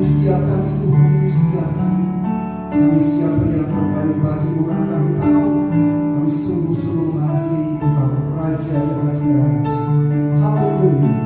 Kami setiap kami Tuhan, ini setiap kami. Kami siap beri yang terbaik bagi-Mu karena kami tahu kami sungguh-sungguh mengasihi Engkau, Raja di atas segala raja. Haleluya.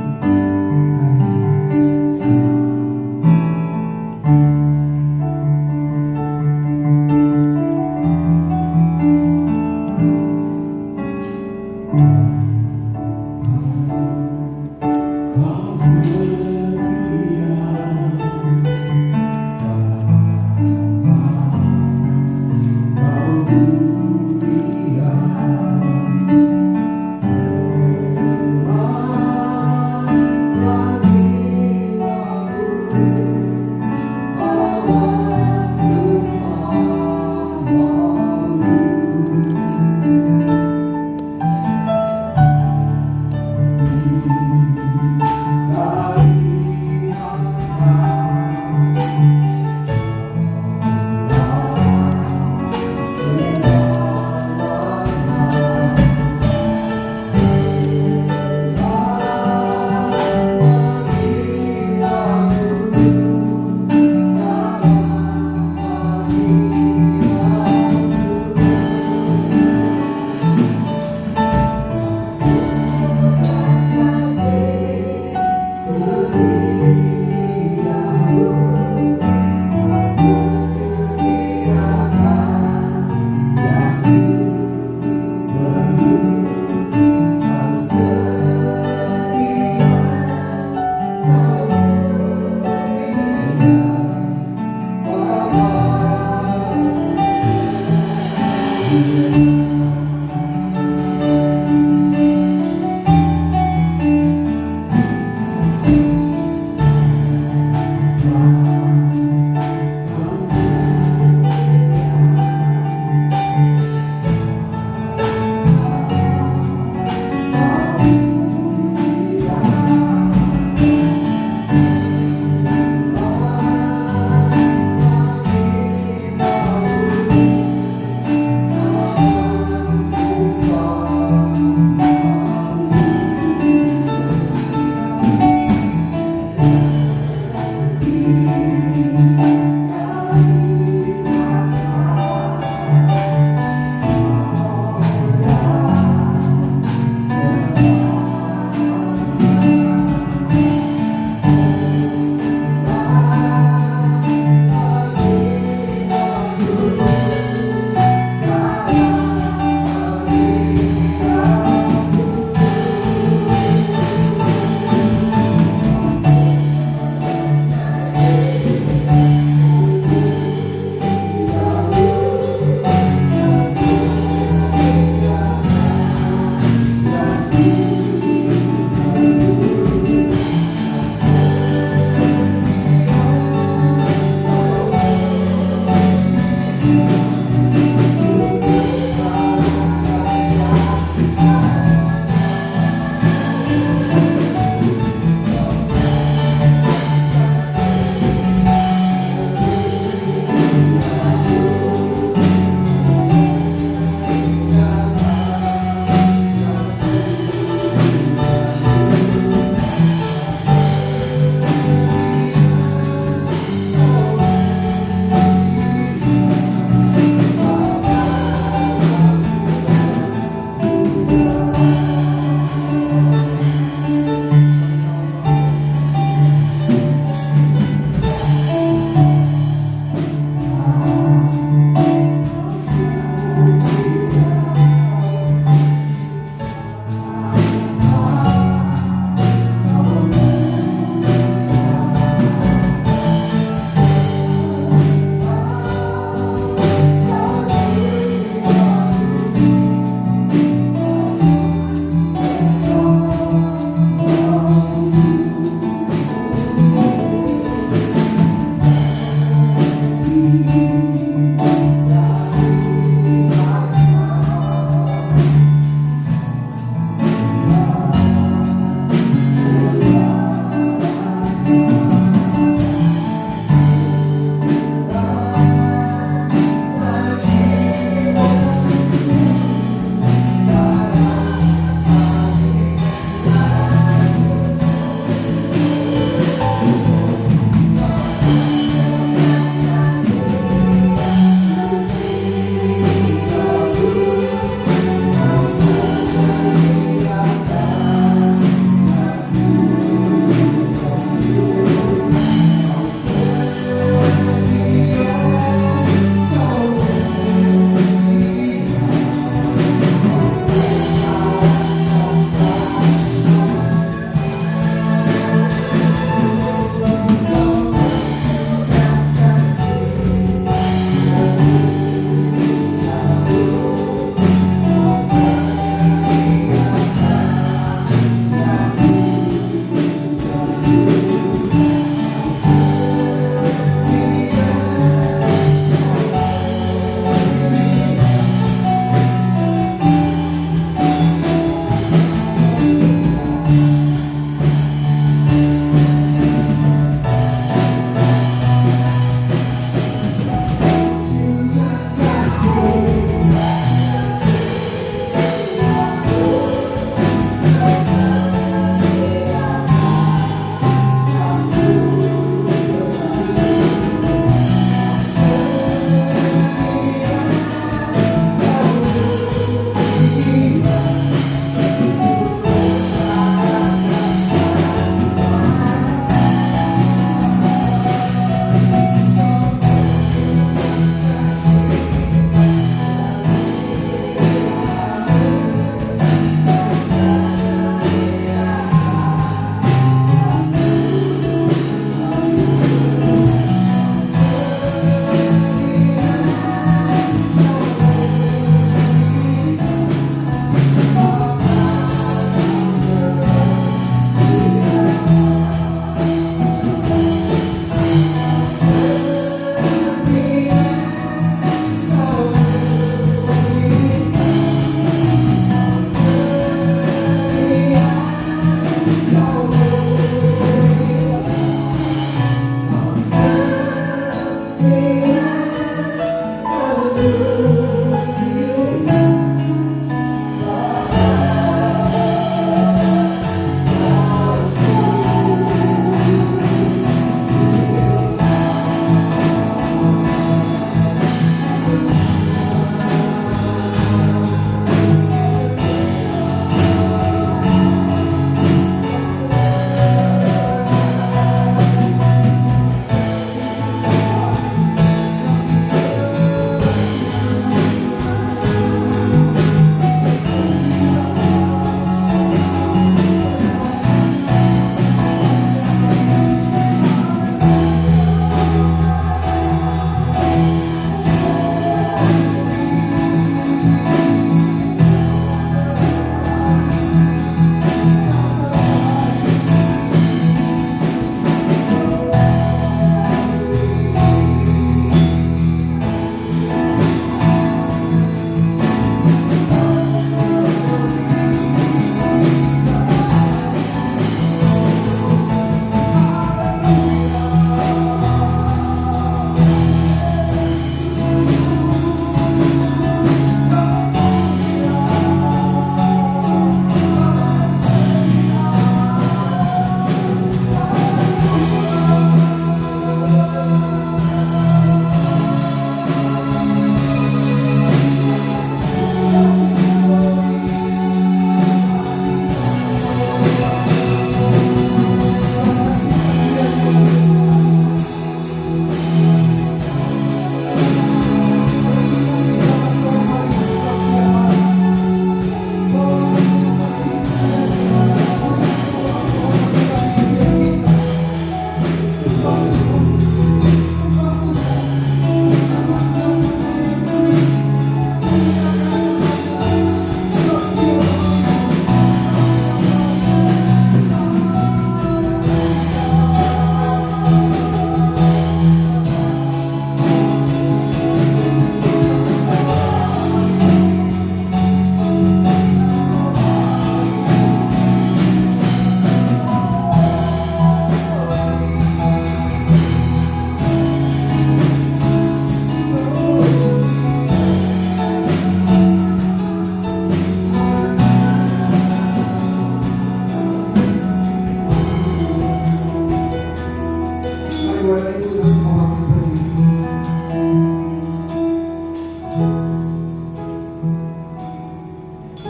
semua bangkit berdiri.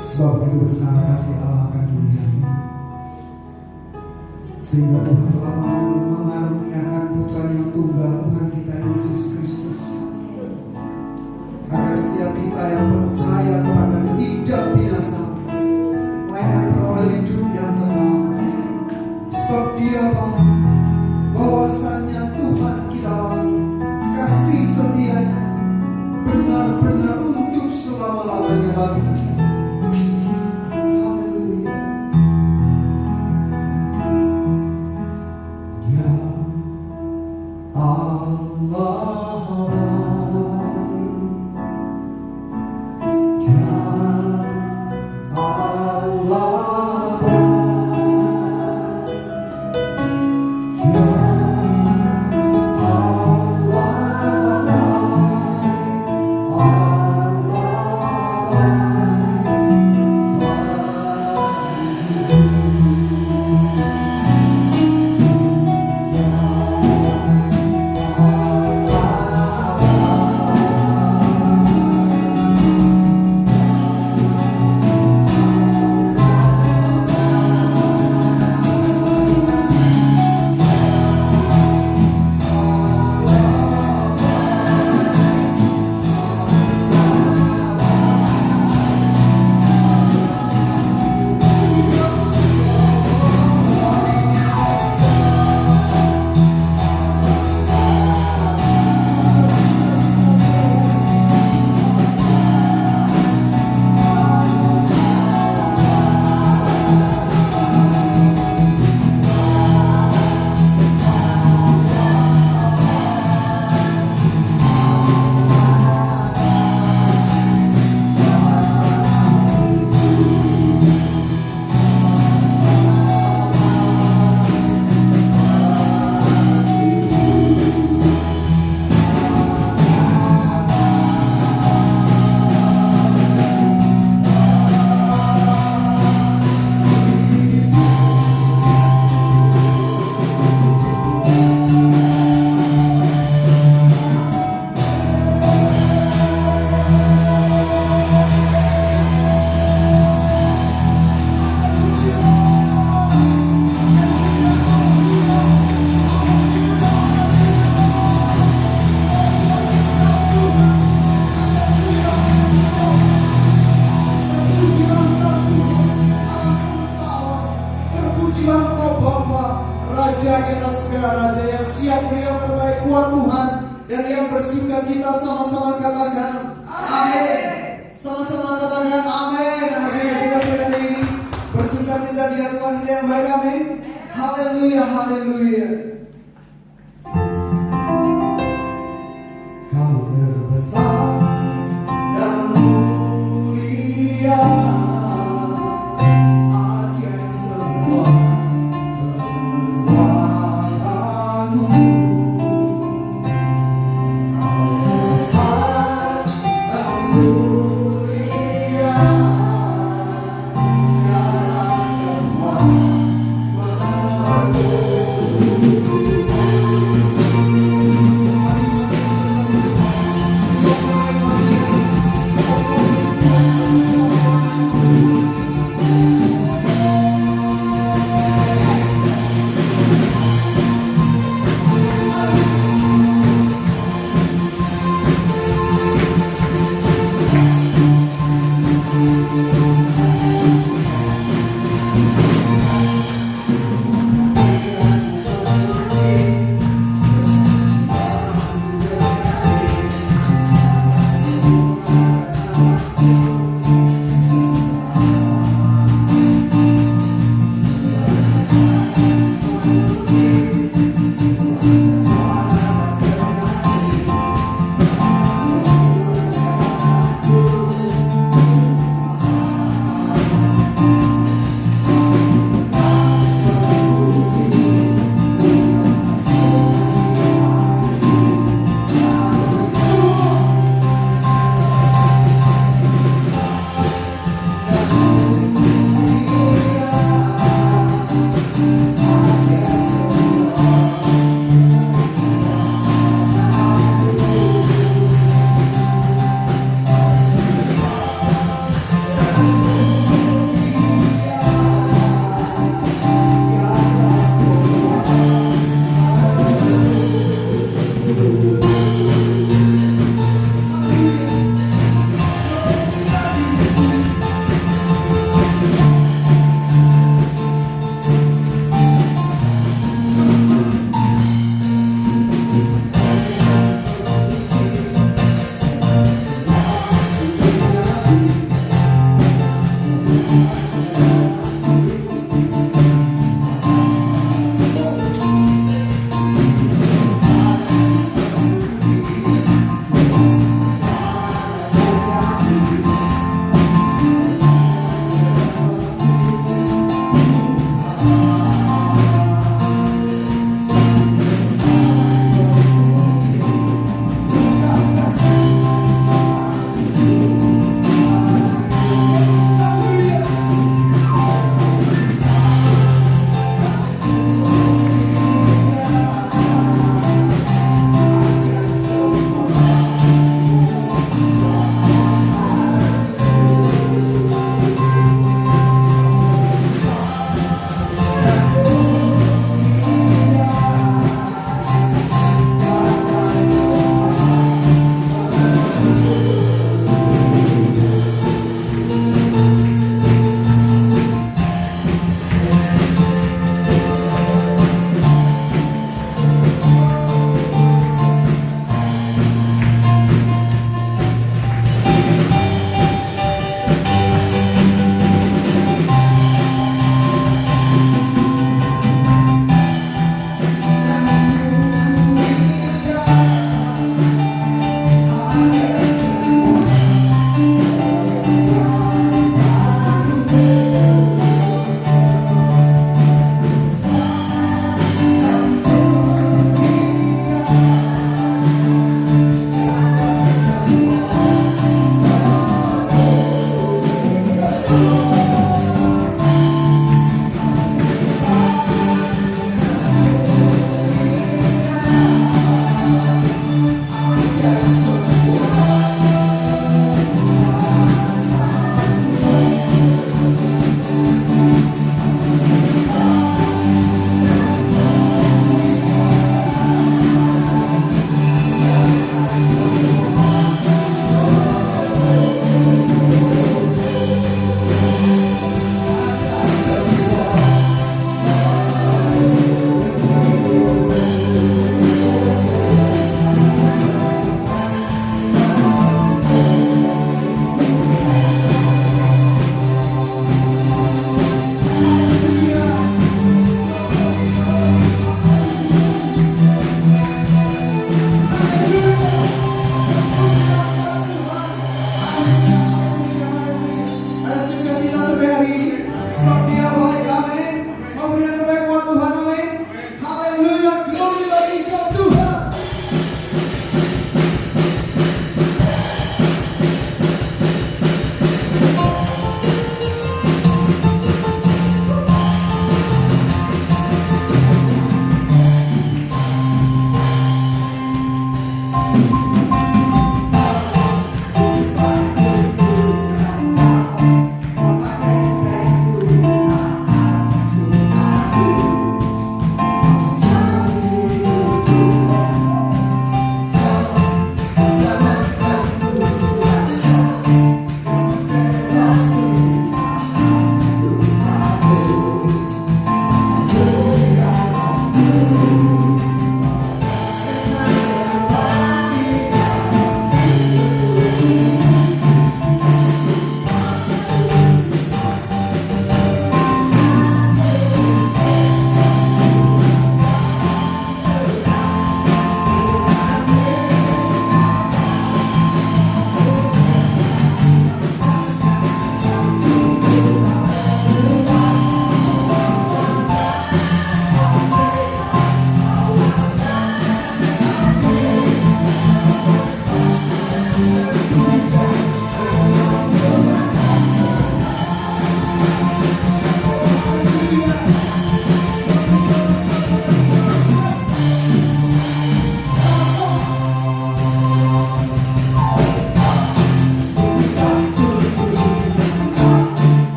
Sebab begitu besar kasih Allah akan dunia ini, sehingga Tuhan telah mengaruniakan Putra yang tunggal Tuhan kita Yesus Kristus, agar setiap kita yang percaya kepadanya tidak binasa, melainkan beroleh hidup yang kekal. Sebab Dia baik, bahwasannya Tuhan kita baik, kasih setianya benar-benar untuk selama-lamanya bagi kita. Haleluya. Dia Allah baik, Dia Allah baik, Dia Raja di atas segala raja, yang siap beri yang terbaik buat Tuhan, dan yang bersuka cita. Sama-sama katakan amin. Sama-sama katakan amin. Dan hasilnya kita sudah ini bersuka cita di Tuhan kita yang baik. Amin. Haleluya, haleluya. Kau terbesar dan mulia, ajaib semua perbuatanmu. Kau besar dan mulia, dalam semua perbuatanmu.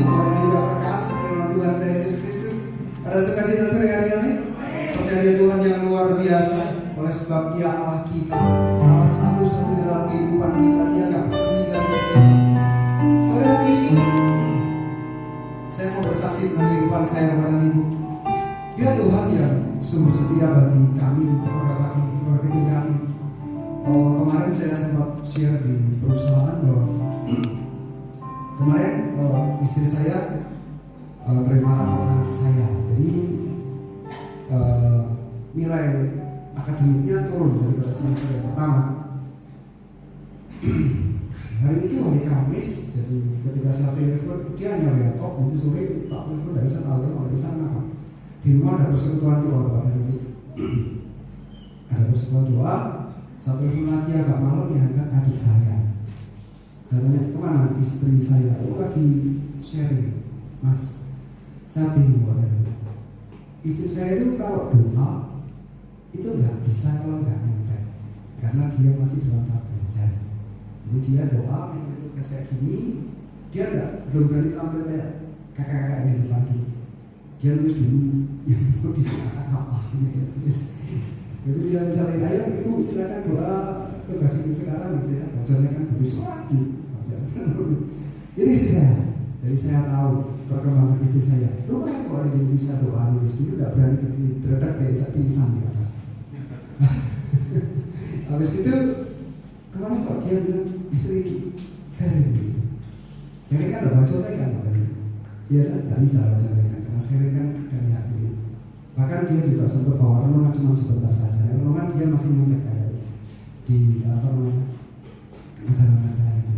kepada Anda terkasih firman Tuhan Yesus Kristus. Ada sukacita sehari-hari kami. Percaya Tuhan yang luar biasa. Oleh sebab Dia Allah kita, Allah satu-satunya dalam kehidupan kita. Dia gak pernah meninggalkan kita. Sore hari ini saya mau bersaksi tentang kehidupan saya kepada Ibu. Dia Tuhan yang sungguh setia bagi kami, keluarga kecil kami. Kemarin saya sempat share di perusahaan bahwa kemarin istri saya menerima rapor anak saya. Jadi nilai akademiknya turun daripada semester yang pertama. Hari itu hari Kamis, jadi ketika saya telepon dia hanya laptop, itu sore tak telepon dari saya tahu dari sana. Di rumah ada persekutuan doa pada ibu. Ada persekutuan doa. Satu telepon lagi agak malam yang angkat adik saya. Katanya kemana istri saya? Oh lagi sharing, Mas. Saya bingung pada ibu. Istri saya itu kalau doa itu nggak bisa kalau nggak nyantai, karena dia masih dalam tahap belajar. Jadi dia doa misalnya kayak gini, dia belum berani tampil kayak kakak-kakak yang di depan gini. Dia nulis dulu yang mau dikatakan apa, ini dia tulis. Itu dia misalnya, ayo ibu silakan doa tugas ibu sekarang gitu ya. Bacanya kan habis lagi. Itu istri saya. Jadi saya tahu perkembangan istri saya. Lumayan kok ada yang bisa doa nulis dulu, nggak berani berdedak dari saat pingsan di atas. Habis itu kemarin kok dia bilang istri sharing gitu. Sharing kan ada bacotnya kan, iya kan? Nggak bisa bacotnya kan, karena sharing kan dari hati. Bahkan dia juga sempat bawa renungan cuma sebentar saja. Renungan dia masih nyontek kayak di apa namanya acara-acara itu.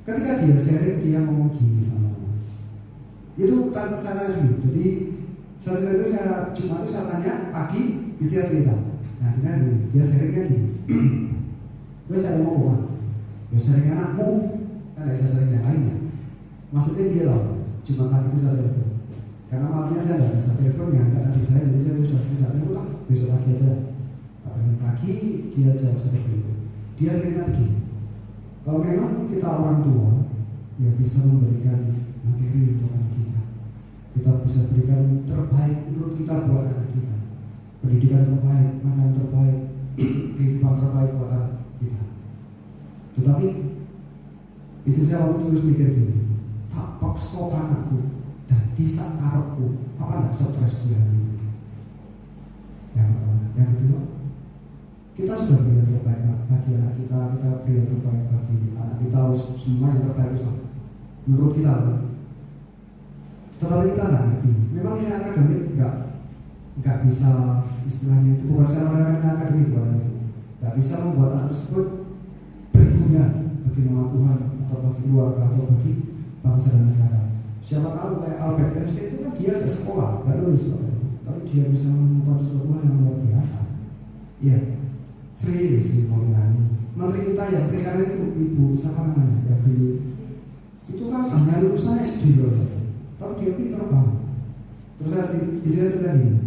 Ketika dia sharing dia ngomong gini sama itu tanda saya dulu. Jadi saat itu saya Jumat itu saya tanya pagi dia cerita. Nah dia sharingnya gini. Gue sharing mau apa? Gue sharing anakmu kan nggak bisa sharing yang lainnya. Maksudnya dia tahu Jumat pagi itu saya telepon. Karena malamnya saya nggak bisa telepon yang angkat adik saya, jadi saya sudah tidak telepon lah, besok pagi aja. Tak telepon pagi, dia jawab seperti itu. Dia seringnya begini, kalau memang kita orang tua yang bisa memberikan materi untuk anak kita bisa berikan terbaik menurut kita buat anak kita, pendidikan terbaik, makanan terbaik, kehidupan terbaik buat anak kita. Tetapi itu saya waktu terus mikir gini, tak paksa anakku jadi sak karepku, apa nggak stres di hati? Yang pertama, yang kedua, kita sudah beri yang terbaik bagi anak kita beri yang terbaik bagi anak kita, semua yang terbaik lah. Menurut kita, tetapi kita nggak ngerti. Memang nilai akademik nggak bisa istilahnya itu bukan saya mengatakan nilai akademik nggak bisa membuat anak tersebut berguna bagi nama Tuhan atau bagi keluarga atau bagi bangsa dan negara. Siapa tahu kayak Albert Einstein itu kan dia ke sekolah, nggak lulus tapi dia bisa menemukan sesuatu yang luar biasa. Iya, Sri Mulyani, menteri kita yang perikanan itu ibu siapa namanya yang dulu itu kan hanya lulusan SD loh, tapi dia pintar banget. Terus istri saya cerita gini,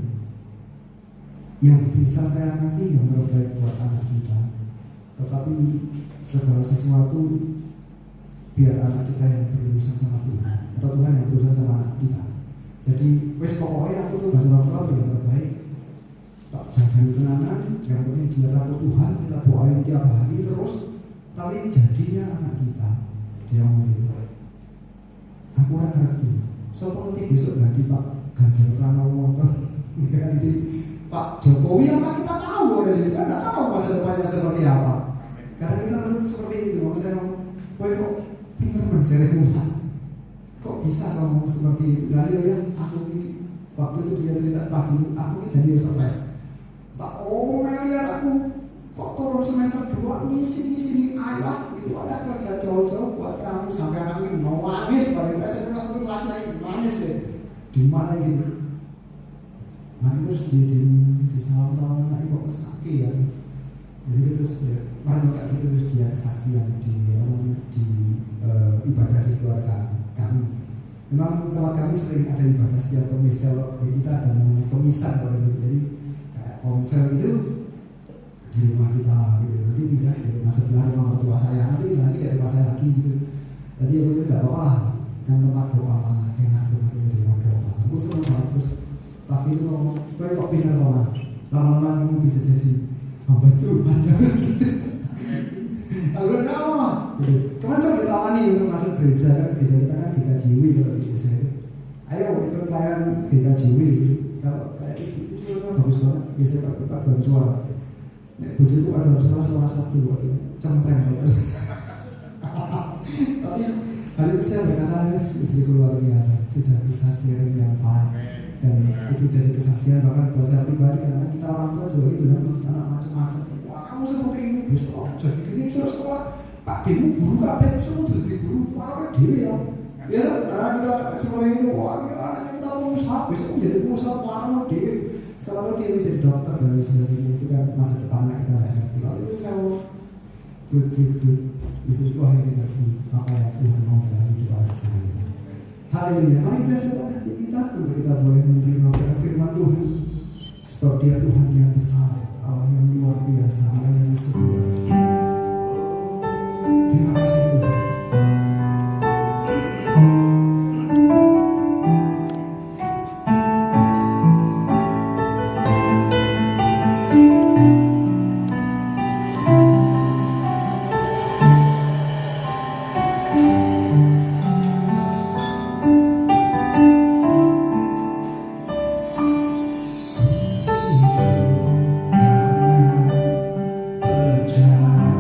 yang bisa saya kasih yang terbaik buat anak kita, tetapi segala sesuatu biar anak kita yang berurusan sama Tuhan atau Tuhan yang berurusan sama anak kita. Jadi wes pokoknya aku tuh gak sama Tuhan yang terbaik, tak jagain kenangan, yang penting dia takut Tuhan, kita doain tiap hari terus. Tapi jadinya anak kita dia ngomong gitu, aku gak ngerti siapa nanti besok ganti Pak Ganjar Pranowo atau ganti Pak Jokowi, apa kita tahu orang ini kan gak tahu masa depannya seperti apa. Karena kita menurut seperti itu, maksudnya kok pintar mencari uang, kok bisa kamu seperti itu? Lalu ya, aku ini waktu itu dia cerita pagi, aku ini jadi stres. Tak lihat aku kok turun semester 2 ngisi ayah itu ayah kerja jauh-jauh buat kamu sampai anak ini mau nangis, baru SMP kelas 1 kelas lagi nangis deh. Di mana gitu? Mari terus di sawah-sawah anak kok sakit ya. Jadi terus mereka gitu terus dia kesaksian di ibadah di keluarga kami. Memang tempat kami sering ada ibadah setiap Kamis. Kalau kita ada namanya komisan kalau gitu. Jadi kayak komsel itu di rumah kita gitu. Nanti pindah dari rumah sebelah rumah mertua saya, nanti pindah lagi dari rumah saya lagi gitu. Tadi aku tidak apa-apa kan tempat doa Tapi itu ngomong, gue kok pindah lama, lama-lama kamu bisa jadi hamba Tuhan. Gitu. Aku bilang, apa? Gitu. Kemarin saya ditawani untuk masuk gereja kan, gereja kita kan GKJW kalau di desa itu. Ayo ikut pelayanan GKJW gitu. Kalau kayak itu kan bagus banget, biasanya Pak bagus suara. Nek bojoku ada suara satu, cempreng gitu. Tapi hari itu saya berkata, istriku luar biasa, sudah bisa sharing yang baik. Dan itu jadi kesaksian bahkan buat saya pribadi, karena kita orang tua juga gitu kan, kita anak macam-macam. Wah kamu seperti ini, besok jadi gini, sekolah Pak Demu guru kabeh, semua jadi guru, wah dewi ya. Ya karena kita sekolah itu, wah anaknya kita pengusaha, besok menjadi pengusaha, wah dewi. Salah satu dewi jadi dokter dan sebagainya, itu kan masa depannya kita nggak ngerti. Lalu itu saya mau good. Istriku akhirnya ngerti apa yang Tuhan mau dalam hidup anak saya. Haleluya, mari kita siapkan hati kita untuk kita boleh menerima berkat firman Tuhan. Sebab Dia Tuhan yang besar, Allah yang luar biasa, Allah yang setia. Terima kasih Tuhan. Karena percaya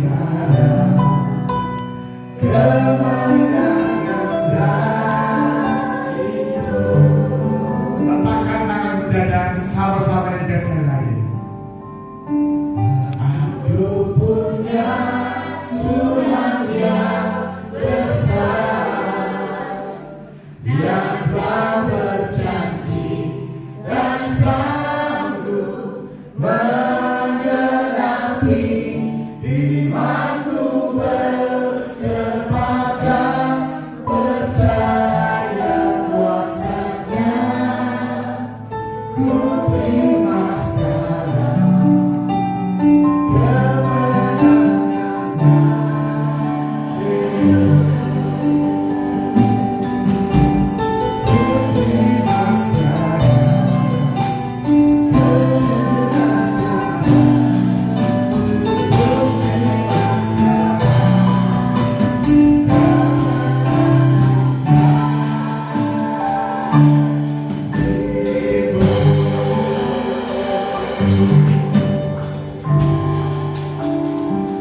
sekarang kemenangan darimu. Letakkan tangan di dada, sama-sama kita sekali lagi. Aku punya Tuhan yang besar, yang telah berjanji dan sanggup menggenapi imanku bersepakat percaya kuasa-Nya. Ku terima sekarang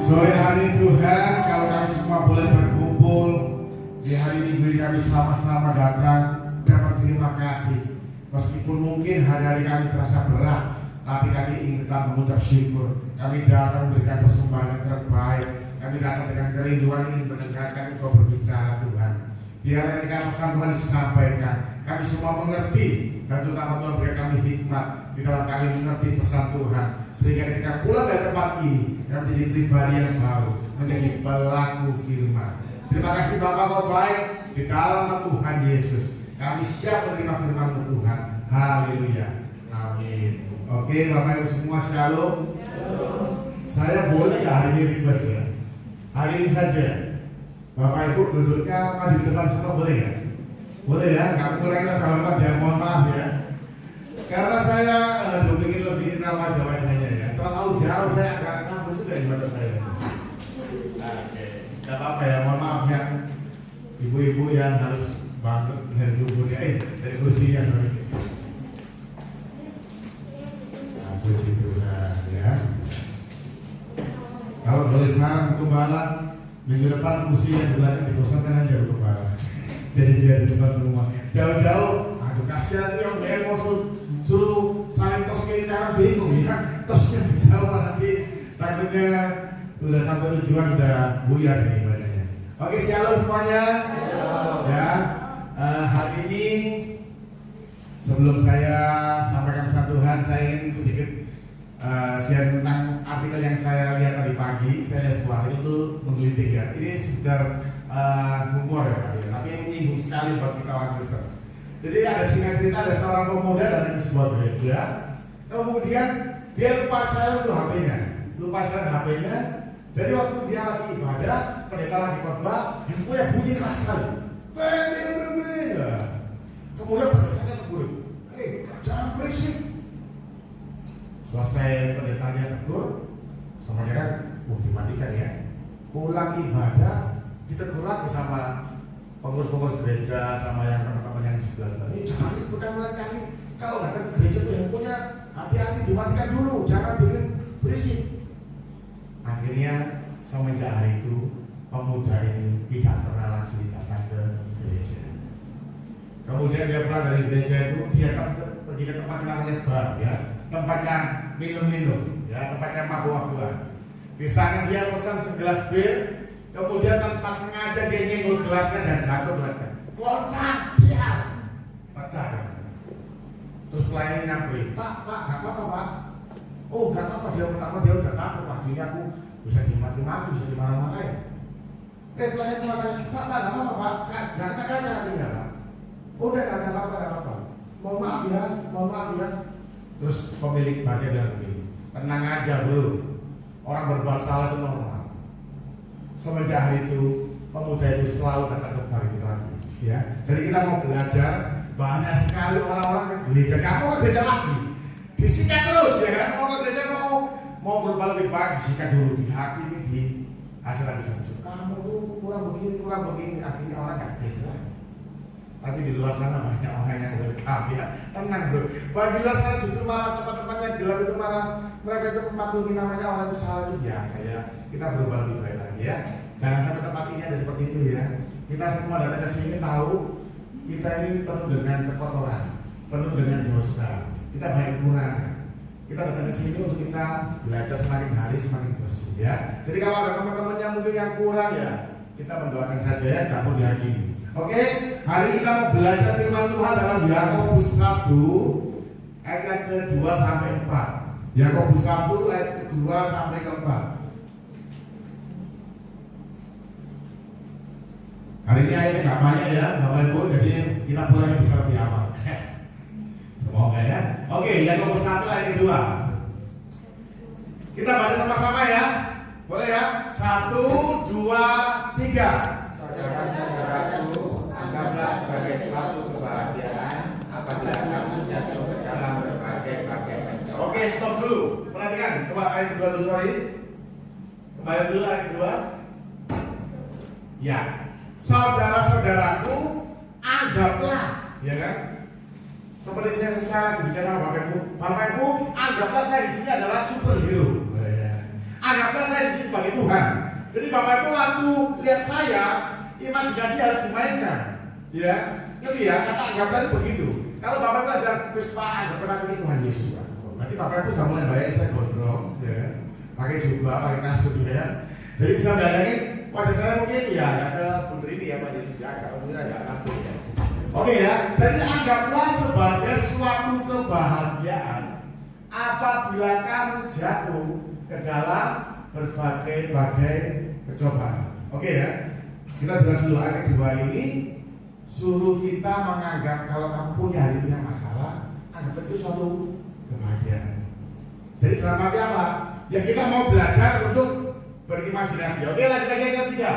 sore hari Tuhan, kalau kami semua boleh berkumpul di hari Minggu ini, kami sama-sama datang dan berterima kasih. Meskipun mungkin hari-hari kami terasa berat, tapi kami ingin tetap mengucap syukur. Kami datang memberikan persembahan yang terbaik. Kami datang dengan kerinduan ingin mendengarkan Engkau berbicara, Tuhan. Biar ketika pesan Tuhan disampaikan, kami semua mengerti, dan terutama Tuhan beri kami hikmat di dalam kami mengerti pesan Tuhan, sehingga ketika pulang dari tempat ini kami menjadi pribadi yang baru, menjadi pelaku firman. Terima kasih Bapa baik, di dalam nama Tuhan Yesus kami siap menerima firman-Mu Tuhan. Haleluya, amin. Oke Bapak Ibu semua, shalom. Saya boleh ya hari ini request ya? Hari ini saja Bapak Ibu duduknya maju di depan semua, boleh ya? Boleh ya, nggak kurangnya sahabat ya, mohon maaf ya. Karena saya ingin lebih kenal wajah-wajahnya ya. Terlalu jauh saya agak ngambul juga di mata saya. Oke, nggak apa-apa ya, mohon maaf ya. Ibu-ibu yang harus bangkit dari tubuhnya, dari kursinya. Puji Tuhan ya. Kalau boleh sekarang Gembala, minggu depan kursi yang belakang dikosongkan aja Gembala. Jadi biar di depan semua. Jauh-jauh, aduh kasihan yang mau suruh saling tos kiri kanan bingung ya. Tosnya jauh nanti takutnya udah sampai tujuan udah buyar nih badannya. Oke, shalom semuanya. Ya, hari ini sebelum saya sampaikan pesan Tuhan, saya ingin sedikit share tentang artikel yang saya lihat tadi pagi. Saya lihat sebuah artikel itu menggelitik ya. Ini sekedar humor ya Pak ya, tapi ini menyinggung sekali buat kita orang Kristen. Jadi ada singkat cerita, ada seorang pemuda datang ke sebuah gereja, kemudian dia lupa silent tuh HP-nya, Jadi waktu dia lagi ibadah, pendeta lagi khotbah, handphone bunyi keras sekali. Kemudian pendetanya tegur, jangan berisik. Selesai pendetanya tegur, sama dia kan, dimatikan ya. Pulang ibadah, ditegur lagi sama pengurus-pengurus gereja, sama yang teman-teman yang di sebelah. Jangan ikutan mulai kali. Kalau datang ke gereja tuh handphonenya hati-hati dimatikan dulu, jangan bikin berisik. Akhirnya semenjak hari itu pemuda ini tidak pernah lagi datang ke gereja. Kemudian dia pulang dari gereja itu, dia pergi ke tempat yang namanya bar ya, tempatnya minum-minum ya, tempatnya mabuk-mabukan. Di sana dia pesan segelas bir, kemudian tanpa sengaja dia nyenggol gelasnya dan jatuh gelasnya. Kontak dia pecah. Terus pelayan nyamperin, Pak, gak apa-apa Pak. Oh gak apa-apa, dia pertama dia udah takut, Pak, ini aku bisa dimaki-maki, bisa dimarah-marahin. Pelayan mengatakan, Pak, gak apa-apa Pak, gak kena kaca katanya Pak. Udah gak apa-apa. Mohon maaf ya. Terus pemilik barnya bilang begini, tenang aja bro, orang berbuat salah itu normal. Semenjak hari itu, pemuda itu selalu datang ke bar itu lagi ya. Jadi kita mau belajar, banyak sekali orang-orang ke gereja, gak mau ke gereja lagi, disikat terus ya kan. Mau ke gereja mau berubah lebih baik, disikat dulu, dihakimi, di hasil habis-habis. Kamu tuh kurang begini, akhirnya orang gak ke gereja lagi. Tapi di luar sana banyak orang yang welcome ya, tenang bro. Bahwa di luar sana justru malah tempat-tempat yang gelap itu malah mereka itu memaklumi namanya orang itu salah itu biasa ya. Kita berubah lebih baik lagi ya. Jangan sampai tempat ini ada seperti itu ya. Kita semua datang ke sini tahu kita ini penuh dengan kekotoran, penuh dengan dosa. Kita banyak kekurangan. Kita datang ke sini untuk kita belajar semakin hari semakin bersih ya. Jadi kalau ada teman-teman yang mungkin yang kurang ya, kita mendoakan saja ya, tak perlu dihakimi. Oke, hari ini kita mau belajar firman Tuhan dalam Yakobus 1 ayat yang ke-2 sampai 4. Yakobus 1 ayat ke-2 sampai ke-4. Hari ini ayatnya nggak banyak ya, Bapak Ibu, jadi kita pulangnya bisa lebih awal. Semoga ya. Oke, Yakobus 1 ayat ke-2. Kita baca sama-sama ya. Boleh ya? 1, 2, 3. Saudara-saudaraku, anggaplah sebagai suatu kebahagiaan apabila kamu jatuh ke dalam berbagai pencobaan. Oke, stop dulu. Perhatikan, coba ayat kedua dulu, sorry. Kembali dulu ayat kedua. Ya, saudara-saudaraku, anggaplah, ya kan? Seperti saya sekarang bicara sama Bapak Ibu, anggaplah saya di sini adalah superhero. Anggaplah saya di sini sebagai Tuhan. Jadi Bapak Ibu waktu lihat saya, imajinasi harus dimainkan, ya. Ngerti ya? Kata anggaplah itu begitu. Kalau Bapak Ibu ada Pak anggaplah ini Tuhan Yesus, Pak. Berarti Bapak Ibu sudah mulai bayar saya gondrong, ya. Pakai jubah, pakai kasut, ya. Jadi bisa bayangin wajah saya mungkin ya nggak sebener ini ya Pak Yesus ya, agak umurnya agak rapuh ya. Oke ya. Jadi anggaplah sebagai suatu kebahagiaan apabila kamu jatuh ke dalam berbagai kecobaan. Oke ya. Kita jelas dulu ayat kedua ini suruh kita menganggap kalau kamu punya masalah, anggap itu suatu kebahagiaan. Jadi dalam arti apa? Ya kita mau belajar untuk berimajinasi. Oke, lanjut lagi yang ketiga.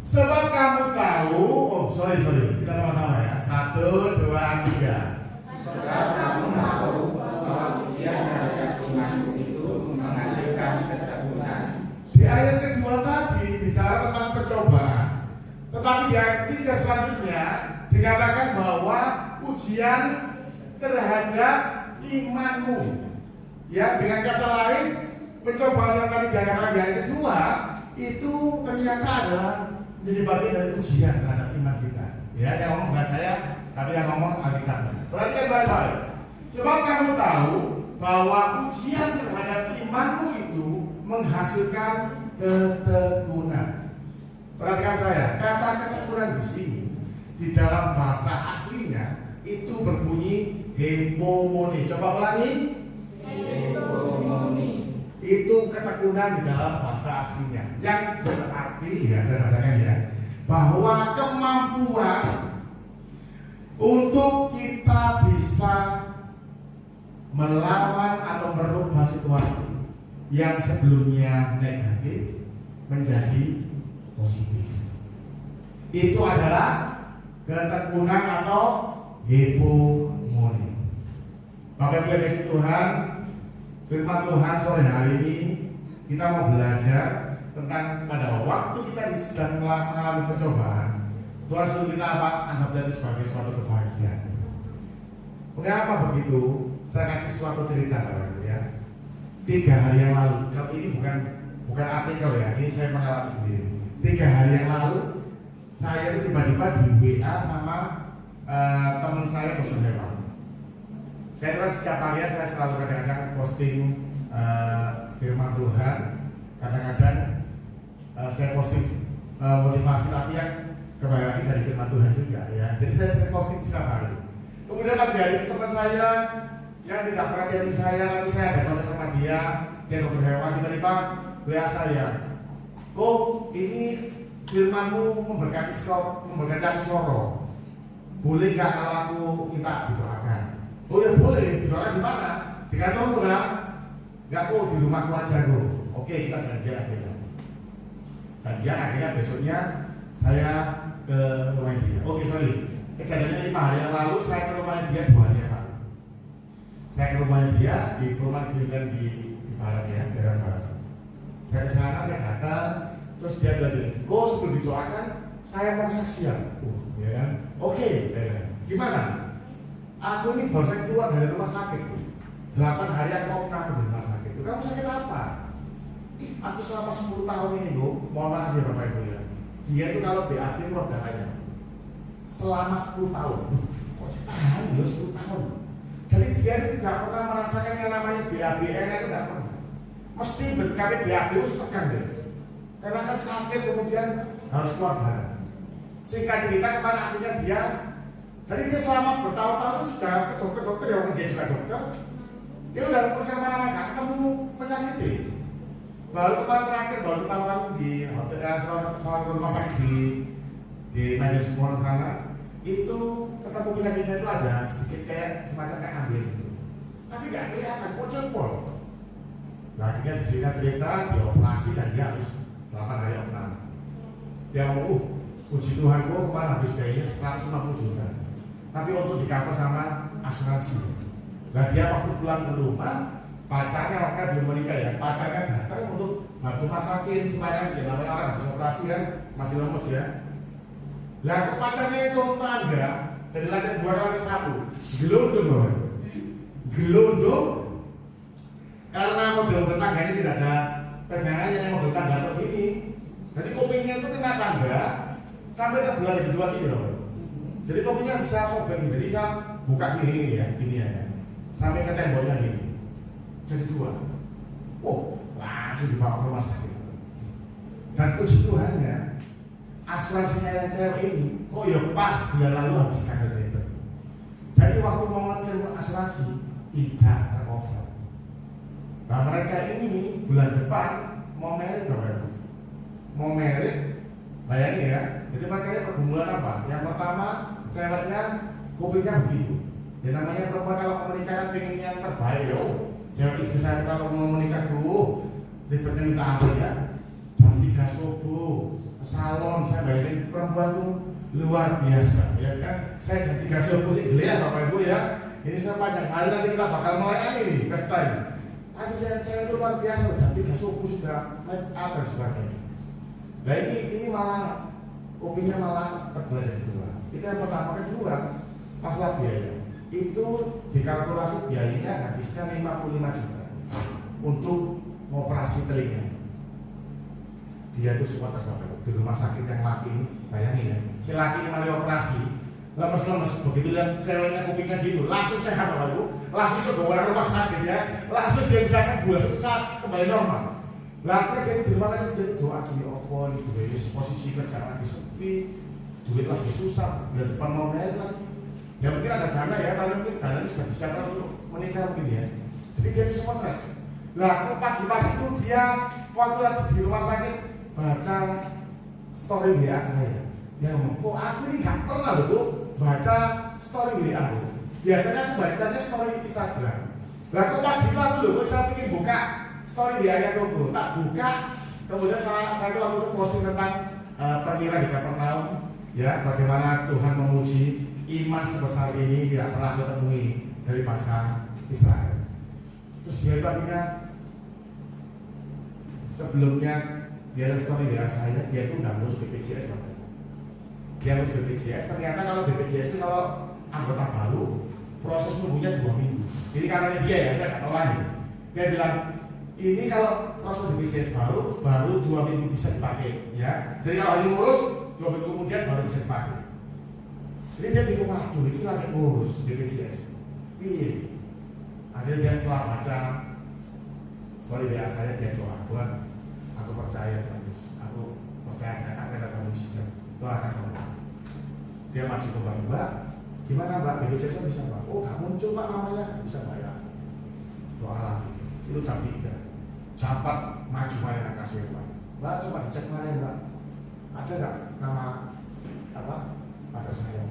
Sebab kamu tahu, sorry, kita sama-sama ya. 1, 2, 3. Sebab kamu tahu bahwa ujian terhadap imanmu itu menghasilkan ketekunan. Di ayat kedua tadi bicara tentang percobaan, tetapi di ayat ketiga selanjutnya dikatakan bahwa ujian terhadap imanmu. Ya, dengan kata lain, pencobaan yang tadi diangkat di ayat kedua itu ternyata adalah menjadi bagian dari ujian terhadap iman kita. Ya, yang ngomong nggak saya, tapi yang ngomong Alkitabnya. Perhatikan baik-baik. Sebab kamu tahu bahwa ujian terhadap imanmu itu menghasilkan ketekunan. Perhatikan saya, kata ketekunan di sini di dalam bahasa aslinya itu berbunyi hepomone. Coba ulangi. Itu ketekunan di dalam bahasa aslinya yang berarti ya saya katakan ya bahwa kemampuan untuk kita bisa melawan atau merubah situasi yang sebelumnya negatif menjadi positif. Itu adalah ketekunan atau hepomone. Bapak Ibu yang Tuhan, firman Tuhan sore hari ini kita mau belajar tentang pada waktu kita sedang mengalami percobaan, Tuhan suruh kita apa? Anggaplah itu sebagai suatu kebahagiaan. Mengapa begitu? Saya kasih suatu cerita Bapak Ibu ya. 3 hari yang lalu, kalau ini bukan artikel ya, ini saya mengalami sendiri. 3 hari yang lalu saya itu tiba-tiba di WA sama teman saya dokter hewan. Saya terus setiap hari saya selalu kadang-kadang posting firman Tuhan, kadang-kadang saya posting motivasi tapi yang kembali dari firman Tuhan juga ya. Jadi saya sering posting setiap hari. Kemudian pagi hari teman saya yang tidak pernah jadi saya, lalu saya ada kontak sama dia dokter hewan, tiba-tiba WA saya, "Oh ini firmanmu memberkati Soro, boleh nggak kalau aku minta didoakan?" Oh ya boleh, didoakan di mana? Di kantormu nggak? Nggak kok, di rumahku aja kok. Oke, kita janjian akhirnya. Akhirnya besoknya saya ke rumah dia. Oke, sorry. Kejadiannya 5 hari yang lalu saya ke rumah dia 2 hari yang lalu. Saya ke rumah dia di perumahan Greenland di barat ya, daerah barat. Saya ke sana, saya datang, terus dia bilang, "Kok sebelum didoakan, saya mau kesaksian." Ya kan? Oke, ya kan? Gimana? Aku ini baru saja keluar dari rumah sakit. 8 hari aku mau tamu di rumah sakit. Kamu sakit apa? Aku selama 10 tahun ini loh, mohon maaf ya Bapak Ibu ya. Dia itu kalau BAB keluar darahnya selama 10 tahun. Kok tahan ya 10 tahun? Jadi dia itu tidak pernah merasakan yang namanya BAB enak, itu tidak pernah. Mesti berkali BAB itu tekan deh. Karena kan sakit kemudian harus keluar darah. Singkat cerita kemana akhirnya dia, jadi dia selama bertahun-tahun itu sudah ke dokter-dokter ya, dia juga dokter. Dia udah bersama nama gak ketemu penyakit deh. Baru kemarin terakhir, baru pertama kali di hotel salah rumah sakit di Majelis Umum sana, itu ketemu penyakitnya itu ada sedikit kayak semacam kayak ambil gitu. Tapi gak kelihatan, kok jempol. Nah akhirnya disini cerita, dia operasi dan dia harus 8 hari operasi. Dia mau, puji Tuhan gue kemarin habis biayanya 150 juta. Tapi untuk di cover sama asuransi. Nah dia waktu pulang ke rumah, pacarnya waktu dia menikah ya, pacarnya datang untuk bantu masakin supaya ya namanya orang habis operasi kan masih lemes ya. Lah pacarnya itu tangga dari lantai 2 ke lantai 1, gelundung loh, gelundung karena model tetangganya tidak ada pegangannya yang model tangga begini. Jadi kupingnya itu kena tangga sampai terbelah jadi 2 ini loh. Jadi kupingnya bisa sobek, jadi bisa buka gini ya, gini ya, sampai ke temboknya gini. Jadi 2. Oh, langsung dibawa ke rumah sakit. Dan puji Tuhan ya, asuransinya yang cewek ini, kok ya pas bulan lalu habis gagal labor. Jadi waktu mau ngeklaim asuransi tidak tercover. Nah mereka ini bulan depan mau merit apa? Mau merit, bayangin ya. Jadi mereka ini pergumulan apa? Yang pertama, ceweknya kupingnya begitu. Ya namanya perempuan kalau menikah kan pengen yang terbaik ya. Cewek istri saya kalau mau menikah dulu ribetnya minta ampun ya. Jam 3 subuh ke salon saya bayarin perempuan tuh luar biasa ya kan. Saya jam 3 subuh sih geli ya Bapak Ibu ya. Ini sepanjang hari nanti kita bakal mulai ini pesta ini. Tapi saya cewek itu luar biasa, jam 3 subuh sudah make up dan sebagainya. Nah ini malah kupingnya malah terbelah jadi 2. Itu yang pertama. Kedua, masalah biaya. Itu dikalkulasi biayanya habisnya 55 juta untuk operasi telinga. Dia itu semua tersabar di rumah sakit yang laki ini, bayangin ya, si laki ini mari operasi, lemes-lemes, begitu lihat ceweknya kupingnya gitu, langsung sehat Bapak Ibu, langsung sebawa rumah sakit ya, langsung dia bisa sembuh, langsung bisa kembali normal. Lah akhirnya di rumah kan dia doa gini, oh itu posisi kerja lagi sepi, duit lagi susah, bulan depan mau naik lagi. Ya mungkin ada dana ya, kalau mungkin dana sudah disiapkan untuk menikah mungkin ya. Jadi dia itu semua stres. Lah pagi-pagi itu dia waktu lagi di rumah sakit baca story WA saya. Dia ngomong, kok aku ini gak pernah loh baca story WA aku. Biasanya aku bacanya story Instagram. Lah kok pagi itu aku loh, saya ingin buka story WA-nya tuh, tak buka. Kemudian saya waktu itu posting tentang perwira di Kapernaum, ya bagaimana Tuhan memuji iman sebesar ini tidak pernah ditemui dari bangsa Israel. Terus dia tadinya sebelumnya dia story WA saya, dia itu udah lulus BPJS. Dia lulus BPJS, ternyata kalau BPJS itu kalau anggota baru proses nunggunya 2 minggu. Jadi karena dia ya, saya nggak tahu lagi. Dia bilang ini kalau proses BPJS baru 2 minggu bisa dipakai, ya. Jadi kalau ini ngurus 2 minggu kemudian baru bisa dipakai. Jadi dia bingung, waduh ini lagi ngurus BPJS. Iya. Akhirnya dia setelah baca story WA saya, dia doa, Tuhan, aku percaya Tuhan Yesus, aku percaya akan ada mujizat, Tuhan akan tolong. Dia maju ke Mbak, gimana Mbak, BPJS bisa Mbak? Oh gak muncul Pak namanya, gak bisa bayar. Doa lagi, itu jam 3. Cepat maju mana kasih Mbak. Mbak coba dicek mana Mbak, ada gak nama apa pacar saya?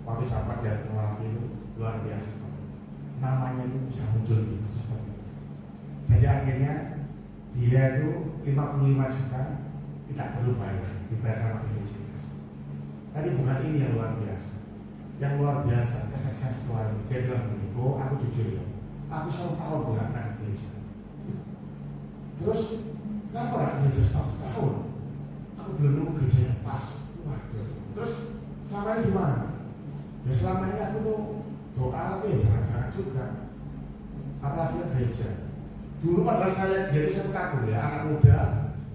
Waktu sahabat dia lagi itu luar biasa, namanya itu bisa muncul di sistem. Jadi akhirnya dia itu 55 juta tidak perlu bayar, dibayar sama BPJS. Tapi bukan ini yang luar biasa. Yang luar biasa kesaksian setelah ini. Dia bilang begini, oh aku jujur ya, aku 1 tahun bukan anak gereja. Terus kenapa gak gereja 1 tahun? Aku belum nunggu gereja yang pas. Waduh. Terus selama ini gimana? Ya selama ini aku tuh doa, tapi ya jangan-jangan juga. Apalagi gereja. Dulu pada saya lihat dia itu saya kagum ya, anak muda,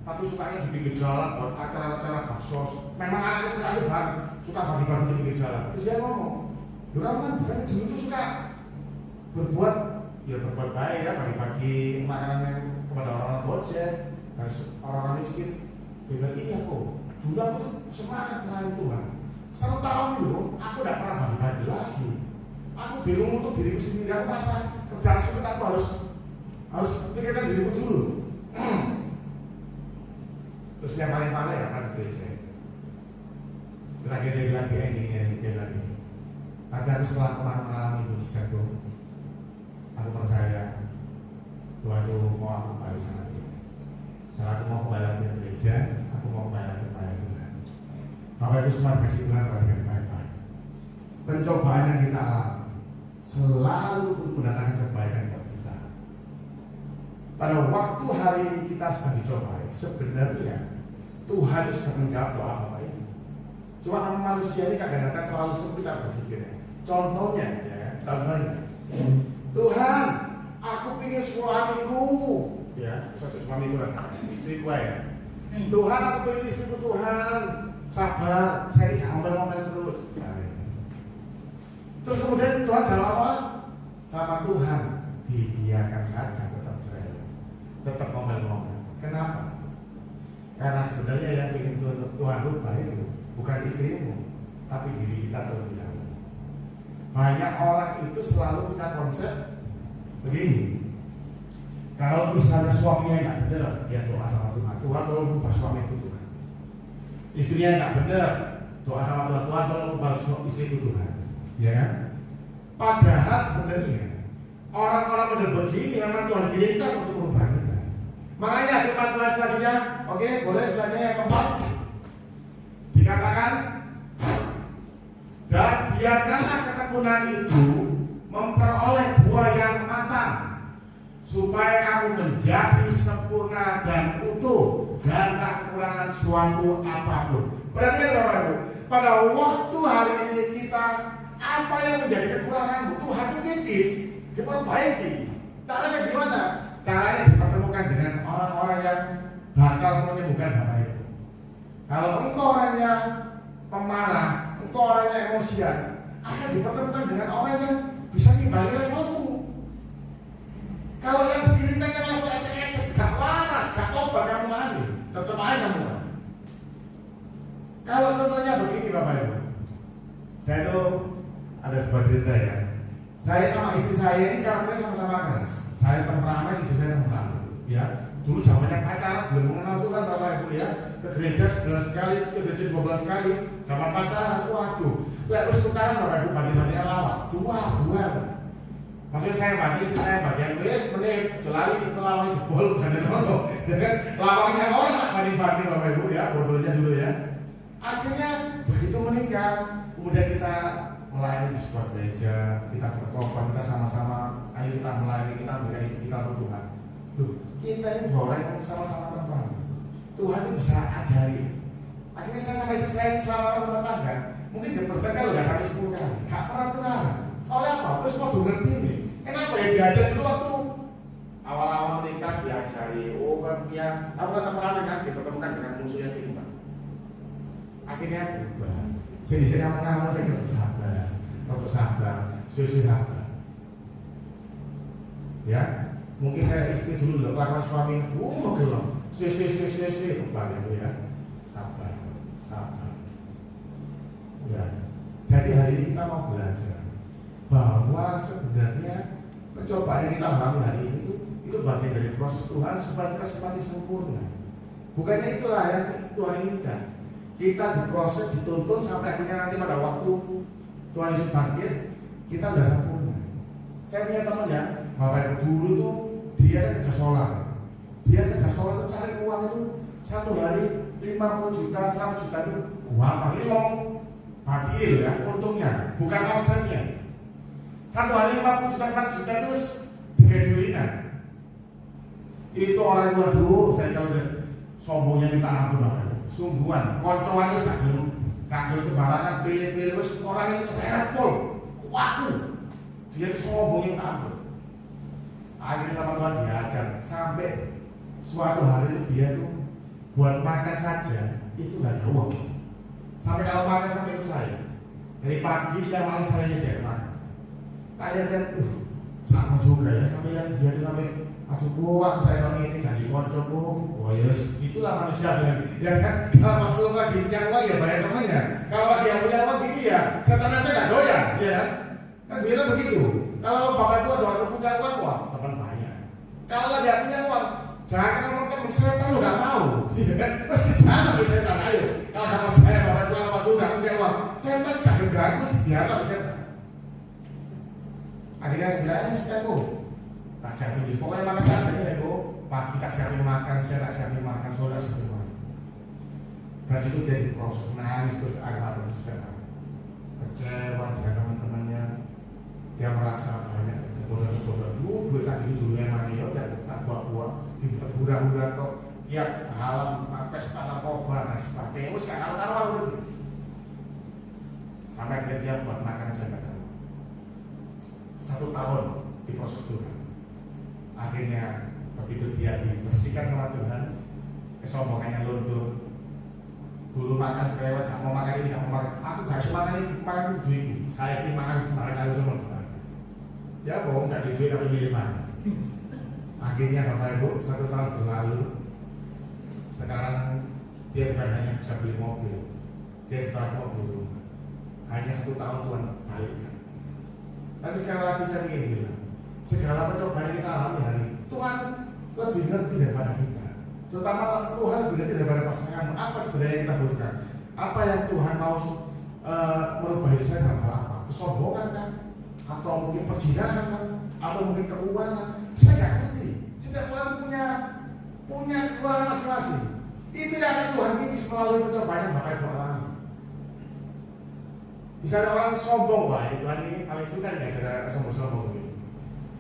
tapi sukanya di pinggir jalan buat acara-acara baksos. Memang anaknya suka banget, suka bagi-bagi di pinggir jalan. Terus dia ngomong, "Loh kamu kan bukannya dulu tuh suka berbuat baik ya, bagi-bagi makanan yang kepada orang-orang gojek dan orang-orang miskin." Dia bilang, "Iya kok, dulu aku tuh semangat melayani Tuhan. 1 tahun dulu, aku tidak pernah bagi-bagi lagi. Aku bingung untuk diriku sendiri, aku merasa kerjaan sulit, aku harus pikirkan diriku dulu." Terus yang paling-paling apa di gereja? Lagi dia bilang dia bilang ini. Tapi aku setelah kemarin mengalami mujizat, aku percaya Tuhan itu mau aku kembali sama dia. Dan aku mau kembali lagi ke gereja, aku mau kembali lagi kepada Tuhan. Bapak Ibu semua kasih Tuhan kepada dengan baik-baik. Pencobaan yang kita alami selalu mendatangkan kebaikan buat kita. Pada waktu hari ini kita sedang dicobai, sebenarnya Tuhan itu sudah menjawab doa Bapak ini. Cuma manusia ini kadang-kadang terlalu sempit cara berpikirnya. Contohnya, Tuhan, aku ingin suamiku, ya, suamiku lah, istriku ya. Tuhan, aku ingin istriku, Tuhan, sabar, saya ini ngomel-ngomel terus. Terus kemudian Tuhan jawab apa? Sama Tuhan, dibiarkan saja, tetap cerai, tetap ngomel-ngomel. Kenapa? Karena sebenarnya yang ingin Tuhan rubah itu bukan istrimu, tapi diri kita terlebih dahulu. Banyak orang itu selalu punya konsep begini. Kalau misalnya suaminya nggak benar, dia doa sama Tuhan, Tuhan tolong rubah suamiku Tuhan. Istrinya nggak benar, doa sama Tuhan, Tuhan tolong rubah istriku Tuhan. Ya kan? Padahal sebenarnya orang-orang model begini memang Tuhan kirimkan untuk merubah kita. Makanya firman Tuhan selanjutnya, oke, boleh selanjutnya yang keempat dikatakan, dan biarkanlah ketekunan itu memperoleh buah yang matang, supaya kamu menjadi sempurna dan utuh dan tak kekurangan suatu apapun. Perhatikan Bapak Ibu, pada waktu hari ini kita, apa yang menjadi kekuranganmu, Tuhan itu kritis, diperbaiki. Caranya gimana? Caranya dipertemukan dengan orang-orang yang bakal menyembuhkan Bapak Ibu. Kalau engkau orangnya pemarah, engkau orangnya emosian, akan dipertemukan dengan orang yang bisa mengimbangi levelmu. Kalau yang dikirimkan yang level ecek-ecek, gak waras, gak tobat kamu mandi, tetap aja kamu mandi. Kalau contohnya begini Bapak Ibu, saya itu ada sebuah cerita ya. Saya sama istri saya ini karakternya sama-sama keras. Saya temperamen, istri saya temperamen. Ya, dulu zamannya pacaran, belum mengenal Tuhan Bapak Ibu ya. Ke gereja 11 kali, ke gereja 12 kali. Zaman pacaran, waduh. Terus tukaran Bapak Ibu bandi-bandinya lawak. Dua. Maksudnya saya bagian menit jelali melawang jebol dan nonton. Ya kan, lawangnya orang bandi-bandi Bapak Ibu ya, bodohnya dulu ya. Akhirnya begitu menikah, kemudian kita melayani di sebuah gereja, kita bertobat, kita sama-sama, ayo kita melayani, kita berikan hidup kita untuk Tuhan. Loh, kita ini orang yang sama-sama temperamen. Tuhan itu bisa ajari. Akhirnya saya sama istri saya selama rumah tangga, mungkin dia bertengkar loh, gak sampai 10 kali, gak pernah tukaran. Soalnya apa? Terus mau ngerti nih. Kenapa ya diajar itu waktu awal-awal menikah diajari, oh kan ya, aku kan temperamen kan, dipertemukan dengan musuhnya sini Pak. Akhirnya berubah. Saya di sini kamu saya kira sabar, susu sabar. Ya, mungkin saya istri dulu loh, lakukan suami, megel, susu kembali itu ya, sabar. Ya, jadi hari ini kita mau belajar bahwa sebenarnya pencobaan yang kita alami hari ini itu bagian dari proses Tuhan supaya kita semakin sempurna. Bukannya itulah yang Tuhan inginkan. Kita diproses, dituntun sampai akhirnya nanti pada waktu Tuhan Yesus bangkit, kita sudah sempurna. Saya punya teman ya, Bapak dulu tuh dia kan kerja solar. Dia kerja solar itu cari uang itu satu hari 50 juta, 100 juta itu gampang. Ini long batil ya, untungnya, bukan omsetnya. Satu hari 50 juta, 100 juta itu digadulinan. Itu orang tua dulu, saya tahu sombongnya kita ampun Bapak. Sungguhan, koncoan itu gak gelem sembarangan, pilih-pilih orang yang cerepol, kuaku, Dia tuh sombong yang kabur. Akhirnya sama Tuhan diajar sampai suatu hari itu dia tuh buat makan saja itu nggak ada uang. Sampai kalau makan sampai ke saya. Dari pagi siang malam saya tidak makan. Kalian kan, sama juga ya sampai yang dia tuh sampai aduh kuat saya kalau ini dari koncoku. Oh yes, itulah manusia bilang. Ya kan, kalau makhluk lagi punya uang ya banyak temannya. Kalau lagi yang punya uang gini ya, setan aja nggak doyan, ya kan? Kan bilang begitu. Kalau bapak ibu ada waktu punya uang, wah teman banyak. Kalau lagi yang punya uang, jangan ngomong teman setan lu nggak mau, ya kan? Pasti jangan ke setan ayo. Kalau sama saya bapak ibu kalau waktu nggak punya uang, setan sekali ganggu, biarlah setan. Akhirnya bilang setanku. Tak siapin di pokoknya makan siapin ya bu, pagi tak siapin makan, siang tak siapin makan, sore siapin makan. Dan itu jadi proses nangis terus air mata terus sekarang. Kecewa dengan teman-temannya, dia merasa banyak kebodohan-kebodohan. Dulu saat itu dulu yang manio dan tak buat-buat, dibuat hura-hura atau tiap halam pesta narkoba dan sebagainya. Terus kawan-kawan itu sampai akhirnya dia buat makan aja nggak ada. 1 tahun di proses Tuhan. Akhirnya begitu dia dibersihkan sama Tuhan, kesombongannya luntur. Dulu makan cerewet, gak mau makan ini, gak mau makan. Aku gak bisa makan ini, makan duit. Saya ingin makan kali semua. Ya bohong, gak di duit tapi milih makan. Akhirnya Bapak Ibu 1 tahun berlalu. Sekarang dia bukan hanya bisa beli mobil, dia sekarang mau beli rumah. Hanya 1 tahun Tuhan balikkan. Tapi sekali lagi saya ingin bilang, segala percobaan yang kita alami hari ini, Tuhan lebih ngerti daripada kita. Terutama Tuhan lebih ngerti daripada pasangan. Apa sebenarnya yang kita butuhkan? Apa yang Tuhan mau merubah hidup saya dalam hal apa? Kesombongan kan? Atau mungkin perzinahan kan? Atau mungkin keuangan? Saya nggak ngerti. Setiap orang punya kekurangan masing-masing. Itu yang akan Tuhan kikis melalui percobaan yang Bapak Ibu alami. Misalnya orang sombong, wah Tuhan ini paling suka diajar sombong-sombong gitu.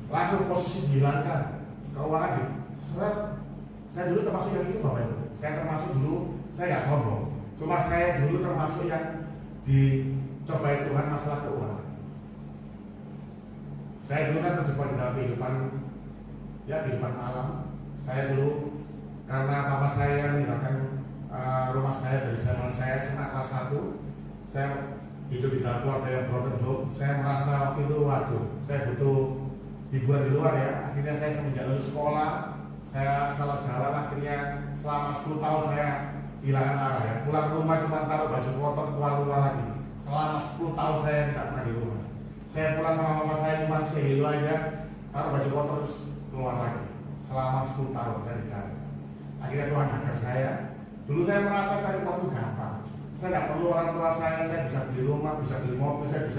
Langsung posisi dihilangkan, keuangan di seret. Saya dulu termasuk yang itu Bapak Ibu. Saya termasuk dulu, saya nggak sombong. Cuma saya dulu termasuk yang dicobai Tuhan masalah keuangan. Saya dulu kan terjebak di dalam kehidupan alam. Saya dulu karena papa saya meninggalkan rumah saya dari zaman saya kelas 1, saya hidup di dalam keluarga yang broken home. Saya merasa waktu itu waduh, saya butuh hiburan di luar ya. Akhirnya saya semenjak lulus sekolah, saya salah jalan. Akhirnya selama 10 tahun saya kehilangan arah ya. Pulang ke rumah cuma taruh baju kotor, keluar lagi. Selama 10 tahun saya tidak pernah di rumah. Saya pulang sama mama saya cuma sehilo aja, taruh baju kotor terus keluar lagi. Selama 10 tahun saya di jalan. Akhirnya Tuhan ajar saya. Dulu saya merasa cari waktu gampang. Saya tidak perlu orang tua saya bisa beli rumah, bisa beli mobil, saya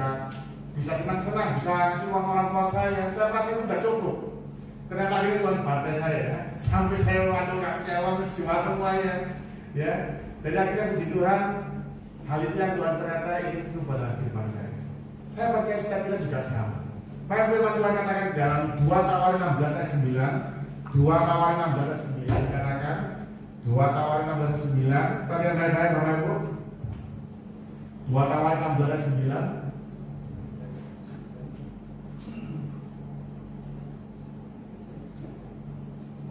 bisa senang-senang, bisa ngasih uang orang tua saya. Saya merasa itu tidak cukup. Ternyata akhirnya Tuhan bantai saya ya. Sampai saya waduh nggak punya uang terus jual semuanya. Ya, jadi akhirnya puji Tuhan, hal itu yang Tuhan ternyata ingin berubah dalam kehidupan saya. Saya percaya setiap kita juga sama. Maka firman Tuhan katakan dalam 2 Tawarin 16 ayat 9, 2 Tawarin 16 ayat 9 dikatakan, 2 Tawarin 16 ayat 9, perhatikan baik-baik Bapak Ibu. 2 Tawarin 16 ayat 9.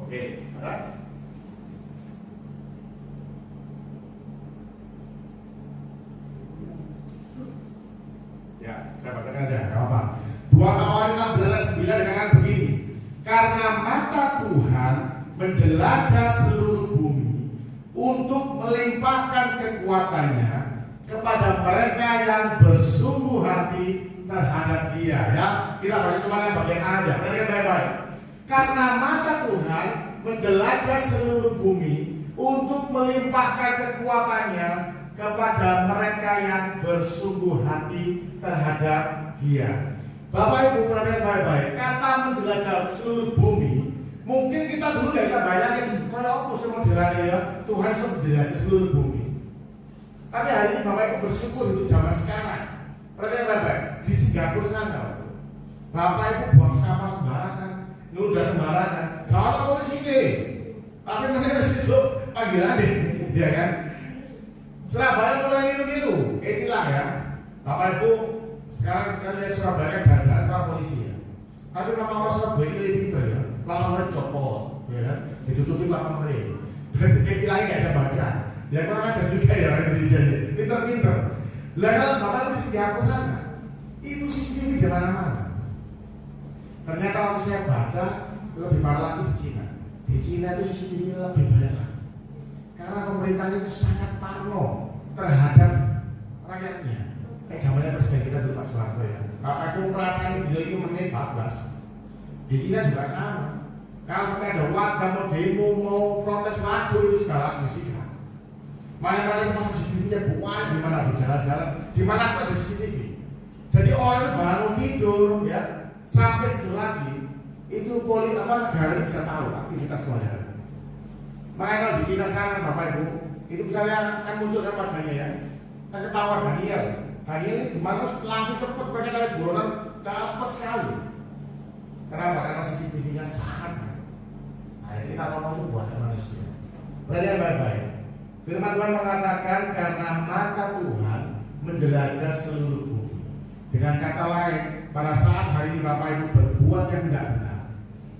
Oke, alright. Ya, saya bacakan aja, gak apa-apa. 2 Tawarin 16 ayat 9 dikatakan begini. Karena mata Tuhan menjelajah seluruh bumi untuk melimpahkan kekuatannya kepada mereka yang bersungguh hati terhadap Dia. Ya, kita baca cuma yang bagian A aja. Perhatikan baik-baik. Karena mata Tuhan menjelajah seluruh bumi untuk melimpahkan kekuatannya kepada mereka yang bersungguh hati terhadap Dia. Bapak Ibu perhatikan baik-baik. Kata menjelajah seluruh bumi, mungkin kita dulu nggak bisa bayangin kalau apa sih modelannya ya Tuhan sudah menjelajah seluruh bumi. Tapi hari ini Bapak Ibu bersyukur hidup zaman sekarang. Perhatikan baik-baik. Di Singapura sana, Bapak Ibu buang sampah sembarangan, ngeludah sembarangan. Gak ada polisi ini. Tapi mereka harus hidup panggilan deh, ya kan? Surabaya mulai niru-niru, inilah ya. Bapak Ibu Sekarang kita lihat Surabaya kan jalan-jalan para polisi ya. Tapi nama orang Surabaya ini lebih pintar ya. Kalau mereka copot, ya kan, ditutupi plat mereka. Berarti kayak lagi nggak bisa baca. Ya kurang ajar juga ya orang Indonesia ini. Pintar-pintar. Lah kalau bapak polisi dihapus sana, itu CCTV di mana-mana. Ternyata waktu saya baca lebih parah lagi di Cina. Di Cina itu CCTV lebih banyak lagi. Karena pemerintahnya itu sangat parno terhadap rakyatnya. Kayak zamannya presiden kita dulu Pak Soeharto ya. Bapakku perasaan dia ini menit 14. Di Cina juga sama. Kalau sampai ada warga mau demo, mau protes, waduh itu segala harus disikat. Mana itu pasang CCTV-nya bukan di mana di jalan-jalan, di mana pun ada CCTV. Jadi orang itu bangun tidur ya, sampai tidur lagi, itu negara bisa tahu aktivitas keluarga. Makanya kalau di Cina sekarang Bapak Ibu, itu misalnya kan muncul kan wajahnya ya, kan ketawa Daniel ini dimana langsung cepat mereka cari buronan cepat sekali. Kenapa? Karena CCTV-nya sangat banyak. Nah ini kita ngomong itu buatan manusia. Perhatian baik-baik. Firman Tuhan mengatakan karena mata Tuhan menjelajah seluruh bumi. Dengan kata lain, pada saat hari ini Bapak Ibu berbuat yang tidak benar,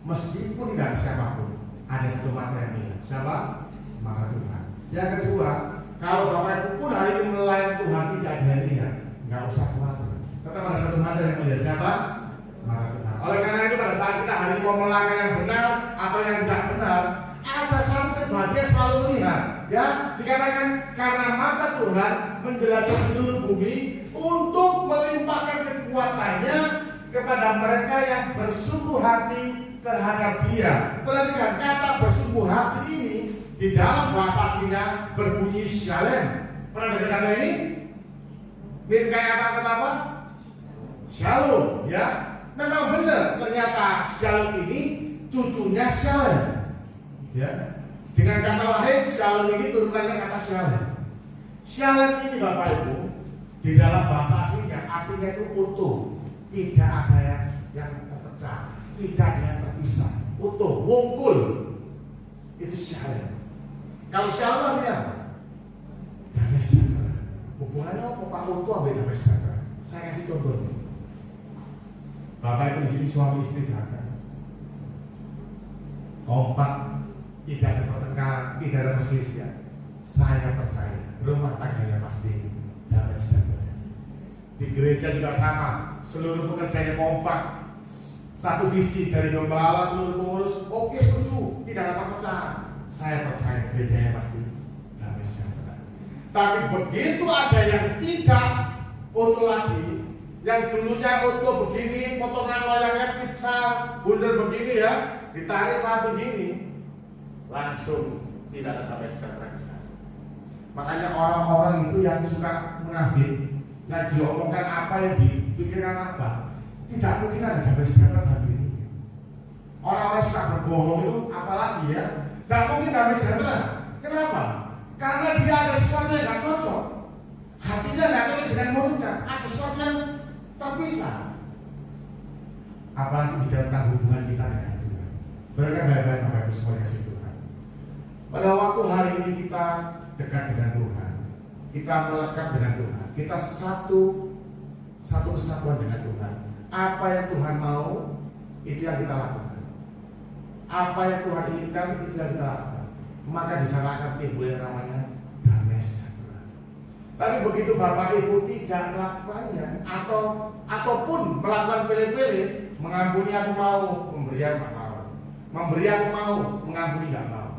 meskipun tidak ada siapapun, ada satu mata yang melihat. Siapa? Mata Tuhan. Yang kedua, kalau Bapak Ibu pun hari ini melayani Tuhan tidak ada yang lihat, nggak usah khawatir. Tetap ada satu mata yang melihat. Siapa? Mata Tuhan. Oleh karena itu pada saat kita hari ini mau melakukan yang benar atau yang tidak benar, ada satu pribadi yang selalu melihat. Ya, dikatakan karena mata Tuhan menjelajah seluruh bumi untuk melimpahkan kekuatannya kepada mereka yang bersungguh hati terhadap Dia. Perhatikan kata bersungguh hati ini di dalam bahasa aslinya berbunyi shalem. Pernah dengar kata ini? Mirip kayak kata apa? Shalom, ya. Memang benar ternyata shalom ini cucunya shalem. Ya. Dengan kata lain shalom ini turunannya kata shalem. Shalem ini Bapak Ibu di dalam bahasa aslinya artinya itu utuh, tidak ada yang terpecah, tidak ada yang terpisah, utuh, wungkul. Itu shalem. Kalau shalom artinya apa? Damai sejahtera. Hubungannya apa Pak utuh ambil damai sejahtera? Saya kasih contohnya. Bapak Ibu di sini suami istri dagang, kompak, tidak ada pertengkaran, tidak ada perselisihan. Saya percaya rumah tangganya pasti damai sejahtera. Di gereja juga sama, seluruh pekerjanya kompak, satu visi dari gembala seluruh pengurus, oke setuju, tidak ada perpecahan. Saya percaya gerejanya pasti damai sejahtera. Tapi begitu ada yang tidak utuh lagi, yang dulunya utuh begini, potongan loyangnya pizza bundar begini ya, ditarik satu gini, langsung tidak ada damai sejahtera di sana. Makanya orang-orang itu yang suka munafik, yang diomongkan apa yang dipikirkan apa, tidak mungkin ada damai sejahtera dalam dirinya. Orang-orang suka berbohong itu apalagi ya, tidak mungkin damai sejahtera. Kenapa? Karena dia ada sesuatu yang tidak cocok, hatinya tidak cocok dengan mulutnya, ada sesuatu yang terpisah. Apalagi bicara tentang hubungan kita dengan Tuhan. Berikan baik-baik Bapak Ibu semua kasih Tuhan. Pada waktu hari ini kita dekat dengan Tuhan, kita melekat dengan Tuhan, kita satu kesatuan dengan Tuhan. Apa yang Tuhan mau, itu yang kita lakukan. Apa yang Tuhan inginkan, itu yang kita lakukan. Maka di sana akan timbul yang namanya damai sejahtera. Tapi begitu Bapak Ibu tidak melakukannya ataupun melakukan pilih-pilih, mengampuni aku mau, memberi aku mau, memberi aku mau, mengampuni nggak mau.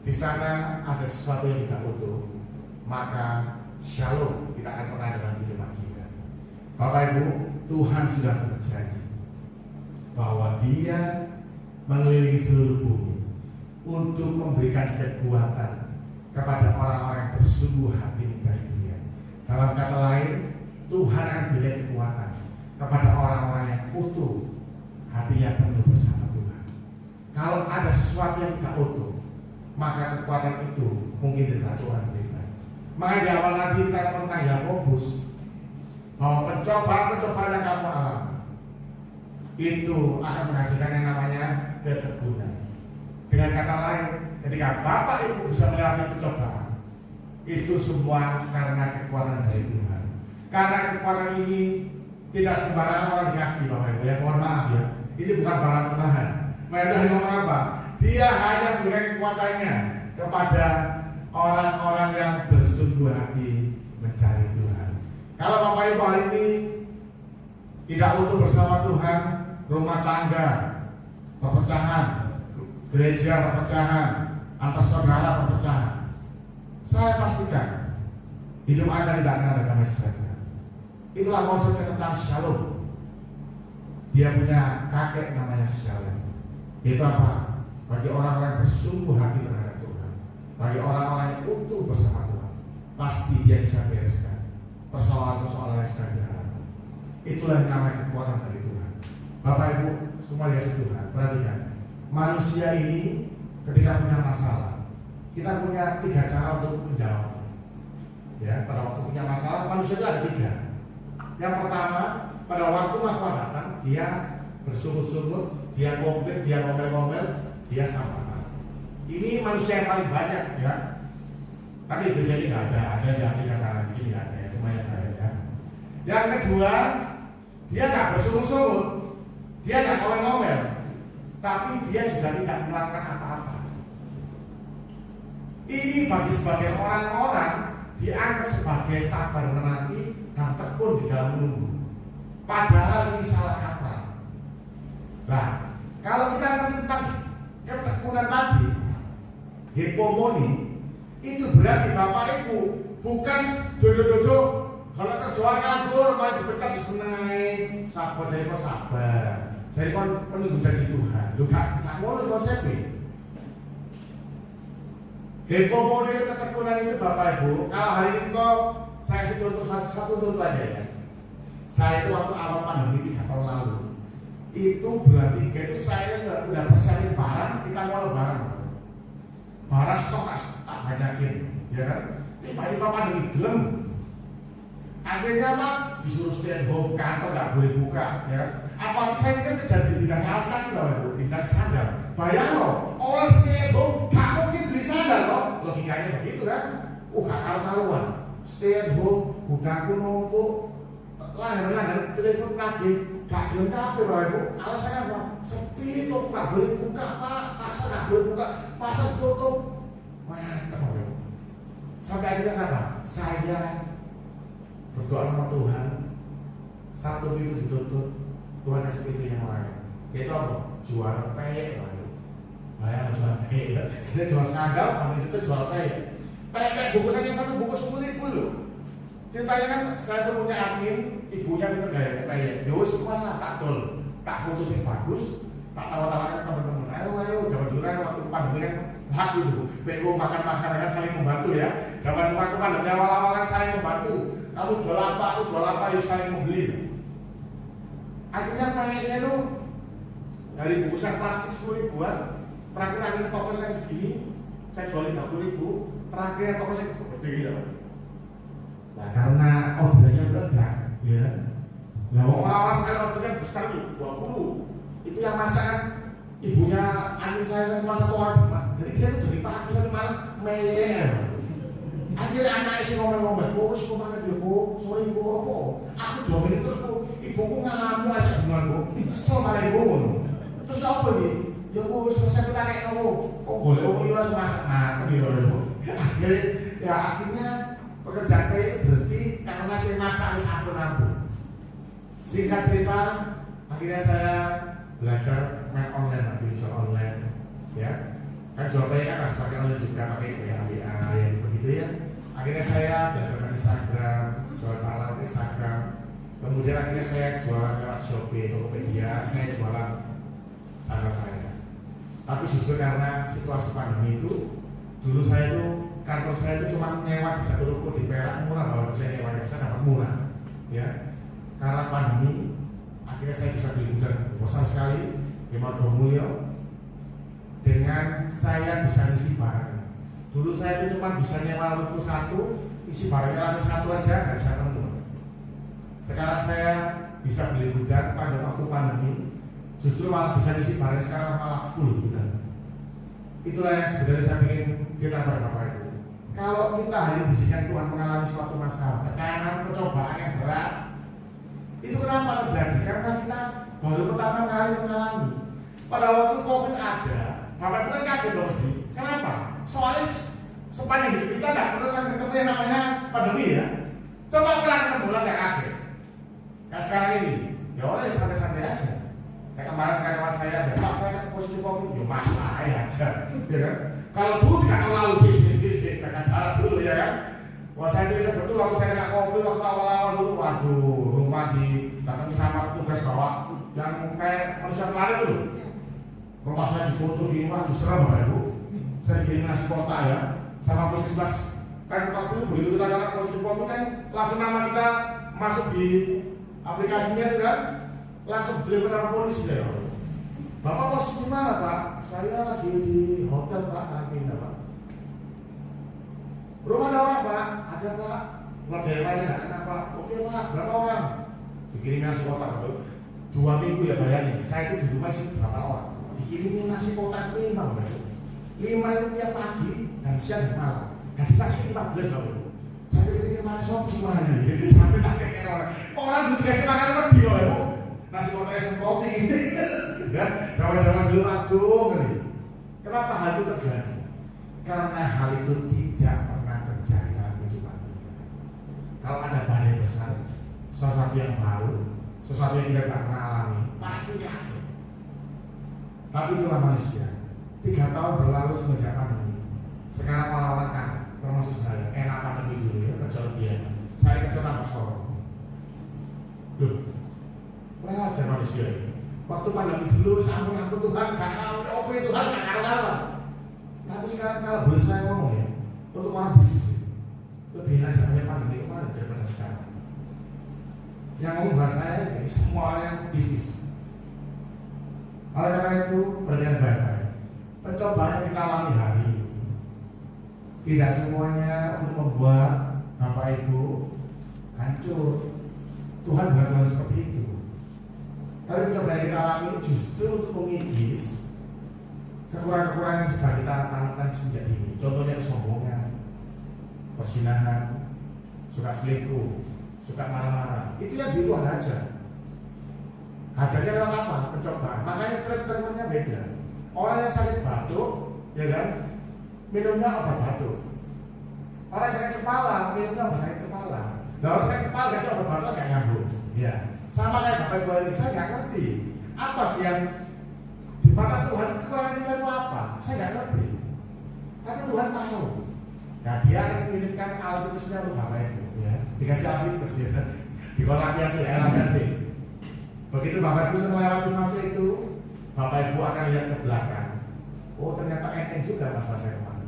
Di sana ada sesuatu yang tidak utuh, maka shalom kita akan pernah dalam kehidupan kita. Bapak Ibu, Tuhan sudah berjanji bahwa Dia mengelilingi seluruh bumi untuk memberikan kekuatan kepada orang-orang yang bersungguh hati dari Dia. Dalam kata lain, Tuhan akan berikan kekuatan kepada orang-orang yang utuh hatinya penuh bersama Tuhan. Kalau ada sesuatu yang tidak utuh, maka kekuatan itu mungkin tidak Tuhan berikan. Maka di awal tadi kita tentang Yakobus, bahwa pencobaan-pencobaan yang kamu alami itu akan menghasilkan yang namanya ketekunan. Dengan kata lain, ketika Bapak Ibu bisa melewati pencobaan, itu semua karena kekuatan dari Tuhan. Karena kekuatan ini tidak sembarangan orang dikasih, Bapak Ibu ya. Mohon maaf ya. Ini bukan barang murahan. Mereka ngomong apa? Dia hanya memberikan kekuatannya kepada orang-orang yang bersungguh hati mencari Tuhan. Kalau Bapak Ibu hari ini tidak utuh bersama Tuhan, rumah tangga perpecahan, gereja perpecahan, antar saudara perpecahan, saya pastikan hidup Anda tidak akan ada damai sejahtera. Itulah konsepnya tentang shalom. Dia punya kakek namanya Shalom. Itu apa? Bagi orang-orang yang bersungguh hati terhadap Tuhan, bagi orang-orang yang utuh bersama Tuhan, pasti dia bisa bereskan persoalan-persoalan yang sedang dihadapi. Itulah yang namanya kekuatan dari Tuhan. Bapak Ibu semua dikasih Tuhan, perhatikan. Manusia ini ketika punya masalah, kita punya 3 cara untuk menjawab. Ya, pada waktu punya masalah, manusia itu ada 3. Yang pertama, pada waktu masalah datang, dia bersungut-sungut, dia komplain, dia ngomel-ngomel, dia sampaikan. Ini manusia yang paling banyak ya. Tapi di sini nggak ada, aja di Afrika sana, di sini nggak ada ya, semuanya ada ya. Yang kedua, dia nggak bersungut-sungut, dia nggak ngomel-ngomel, tapi dia juga tidak melakukan apa-apa. Ini bagi sebagian orang-orang dianggap sebagai sabar menanti dan tekun di dalam menunggu. Padahal ini salah kaprah. Nah, kalau kita ngerti tentang ketekunan tadi, hipomoni, itu berarti Bapak Ibu bukan duduk-duduk kalau kerjaan nganggur malah dipecat sebenarnya sabar dari kau sabar, dari kau menunggu janji Tuhan. Lu gak ngono konsepnya. Hipomoni ketekunan itu Bapak Ibu, kalau hari ini kok saya kasih contoh satu contoh aja ya. Saya itu waktu awal pandemi 3 tahun lalu, itu bulan 3 itu saya udah persiapin barang, kita mau lebaran. Barang stok tak banyakin, ya kan? Tiba-tiba pandemi gelem. Akhirnya mah disuruh stay at home, kantor nggak boleh buka, ya. Apalagi saya kan kerja di bidang alas kaki, bidang sandal. Bayang loh, orang stay at home gak mungkin beli sandal loh. Logikanya begitu kan? Gak karuan. Stay at home, gudangku numpuk, langganan telepon lagi, gak gelem kabeh Bapak Ibu. Alasannya apa? Sepi tuh, gak boleh buka Pak, pasar gak boleh buka, pasar tutup. Mantap Bapak Ibu. Sampai akhirnya apa? Saya berdoa sama Tuhan, satu pintu ditutup, Tuhan kasih pintu yang lain. Itu apa? Jual peyek Bapak Ibu. Bayang jual peyek ya. Kita jual sandal, di situ jual peyek. Peyek bungkusan yang satu bungkus 10.000 loh. Ceritanya kan saya tuh punya admin, ibunya pinter gaya peyek. Yo sekolah tak tol, tak foto sing bagus, tak tawa-tawakan teman-teman. Ayo, zaman dulu kan waktu pandemi kan hak itu. PO makan-makan kan saling membantu ya. Zaman waktu pandemi awal-awal kan saling membantu. Kamu jual apa, aku jual apa, yuk saling membeli. Akhirnya peyeknya itu dari bungkusan plastik 10.000-an, terakhir toples saya segini, saya jual 30.000, terakhir toples saya gede gitu. Nah karena ordernya meledak, ya. Nah orang-orang sekarang ordernya besar nih, 20. Itu yang masak kan ibunya adik saya cuma 1 orang, jadi dia tuh dari pagi sampai malam meyel. Akhirnya anaknya sih ngomel-ngomel, si kemana dia bu, sorry bu, apa? Aku 2 menit terus bu, ibuku ngamuk aja dengan bu, kesel malah ibu. Terus apa nih? Ya bu, selesai kita kayak kamu, kok boleh bu, iya langsung masak mateng gitu bu. Akhirnya pekerjaan saya itu berhenti karena saya masak di sampun-sampun. Singkat cerita, akhirnya saya belajar main online, jual online, ya. Kan jual peyek kan harus pakai online juga, pakai WA yang begitu ya. Akhirnya saya belajar ke Instagram, jual barang ke Instagram. Kemudian akhirnya saya jualan lewat Shopee, Tokopedia, saya jualan sandal saya. Tapi justru karena situasi pandemi itu, dulu saya itu kantor saya itu cuma nyewa di satu ruko di Perak, murah bahwa saya nyewanya, saya dapat murah, ya. Karena pandemi, akhirnya saya bisa beli gudang besar sekali di Margomulyo. Dengan saya bisa isi barang. Dulu saya itu cuma bisa nyewa ruko 1, isi barangnya lantai 1 aja, nggak bisa penuh. Sekarang saya bisa beli gudang pada waktu pandemi, justru malah bisa isi barang sekarang malah full gudang. Itulah yang sebenarnya saya ingin cerita pada Bapak Ibu. Kalau kita hari ini diizinkan Tuhan mengalami suatu masalah, tekanan, pencobaan yang berat, itu kenapa terjadi? Karena kita baru pertama kali mengalami. Pada waktu COVID ada, Bapak Ibu kan kaget loh mesti. Kenapa? Soalnya sepanjang hidup kita tidak pernah ketemu yang namanya pandemi ya. Coba pernah ketemu lah nggak kaget. Nah sekarang ini, ya orang yang santai-santai aja. Kayak kemarin karyawan saya ada, Pak saya kan positif COVID, ya masalah aja, ya kan? Kalau dulu tidak lalu sih, jangan salah dulu ya kan? Wah saya itu ingat betul waktu saya kena COVID waktu awal-awal dulu, waduh, rumah didatangi sama petugas bawa yang kayak manusia pelari itu loh. Rumah saya difoto di rumah, diserang Bapak Ibu. Saya kirim nasi kotak ya, sama puskesmas. Kan waktu itu begitu kita kena positif COVID kan, langsung nama kita masuk di aplikasinya itu kan, langsung diterima sama polisi ya. Bapak posisi mana Pak? Saya lagi di hotel Pak, karantina Pak. Rumah ada orang Pak? Ada Pak. Keluarga yang lain nggak kena Pak? Oke Pak, berapa orang? Dikirim nasi kotak Bapak. 2 minggu ya bayangin, saya itu di rumah sih berapa orang? Dikirimin nasi kotak itu 5 Bapak. 5 itu tiap pagi dan siang dan malam. Dan dikasih 15 Bapak. Saya pikir mana soal semuanya gitu. Sampai tak kayak orang dulu dikasih makan lebih Bapak Ibu. Nasi kotak es roti ini. Ya, zaman-zaman dulu aduh gini. Kenapa hal itu terjadi? Karena hal itu tidak pernah terjadi dalam kehidupan kita. Kalau ada badai besar, sesuatu yang baru, sesuatu yang kita tidak pernah alami, pasti kaget. Tapi itulah manusia. 3 tahun berlalu semenjak pandemi. Sekarang orang-orang kan, termasuk saya, enak pandemi dulu ya, kerja dia. Saya kerja tanpa sorong. Loh, kurang ajar manusia ini. Waktu pandemi dulu, sampun aku Tuhan, gak kalah, oke Tuhan, gak kalah. Tapi sekarang kalau boleh saya ngomong ya, untuk orang bisnis lebih enak caranya pandemi kemarin daripada sekarang. Yang ngomong bahasa saya jadi semua orang yang bisnis. Oleh karena itu, perhatikan baik-baik. Pencobaan yang kita alami hari ini tidak semuanya untuk membuat Bapak Ibu hancur. Tuhan bukan Tuhan seperti itu. Tapi pencobaan yang kita alami justru untuk mengikis kekurangan-kekurangan yang sudah kita tanamkan semenjak ini. Contohnya kesombongan, persinahan, suka selingkuh, suka marah-marah. Itu yang di Tuhan aja. Hajarnya lewat apa? Pencobaan. Makanya treatmentnya beda. Orang yang sakit batuk, ya kan, minumnya obat batuk. Orang yang sakit kepala, minumnya obat sakit kepala. Nah orang sakit kepala kasih obat batuk nggak nyambung. Ya, sama kayak Bapak Ibu ini, saya nggak ngerti apa sih yang di mata Tuhan kekurangan kita itu apa? Saya nggak ngerti. Tapi Tuhan tahu. Nah dia akan mengirimkan alat itu semua untuk Bapak Ibu. Ya, dikasih alat itu ya. Dikolatiasi. Begitu Bapak Ibu sudah melewati fase itu, Bapak Ibu akan lihat ke belakang. Oh ternyata enteng juga masalah saya kemarin.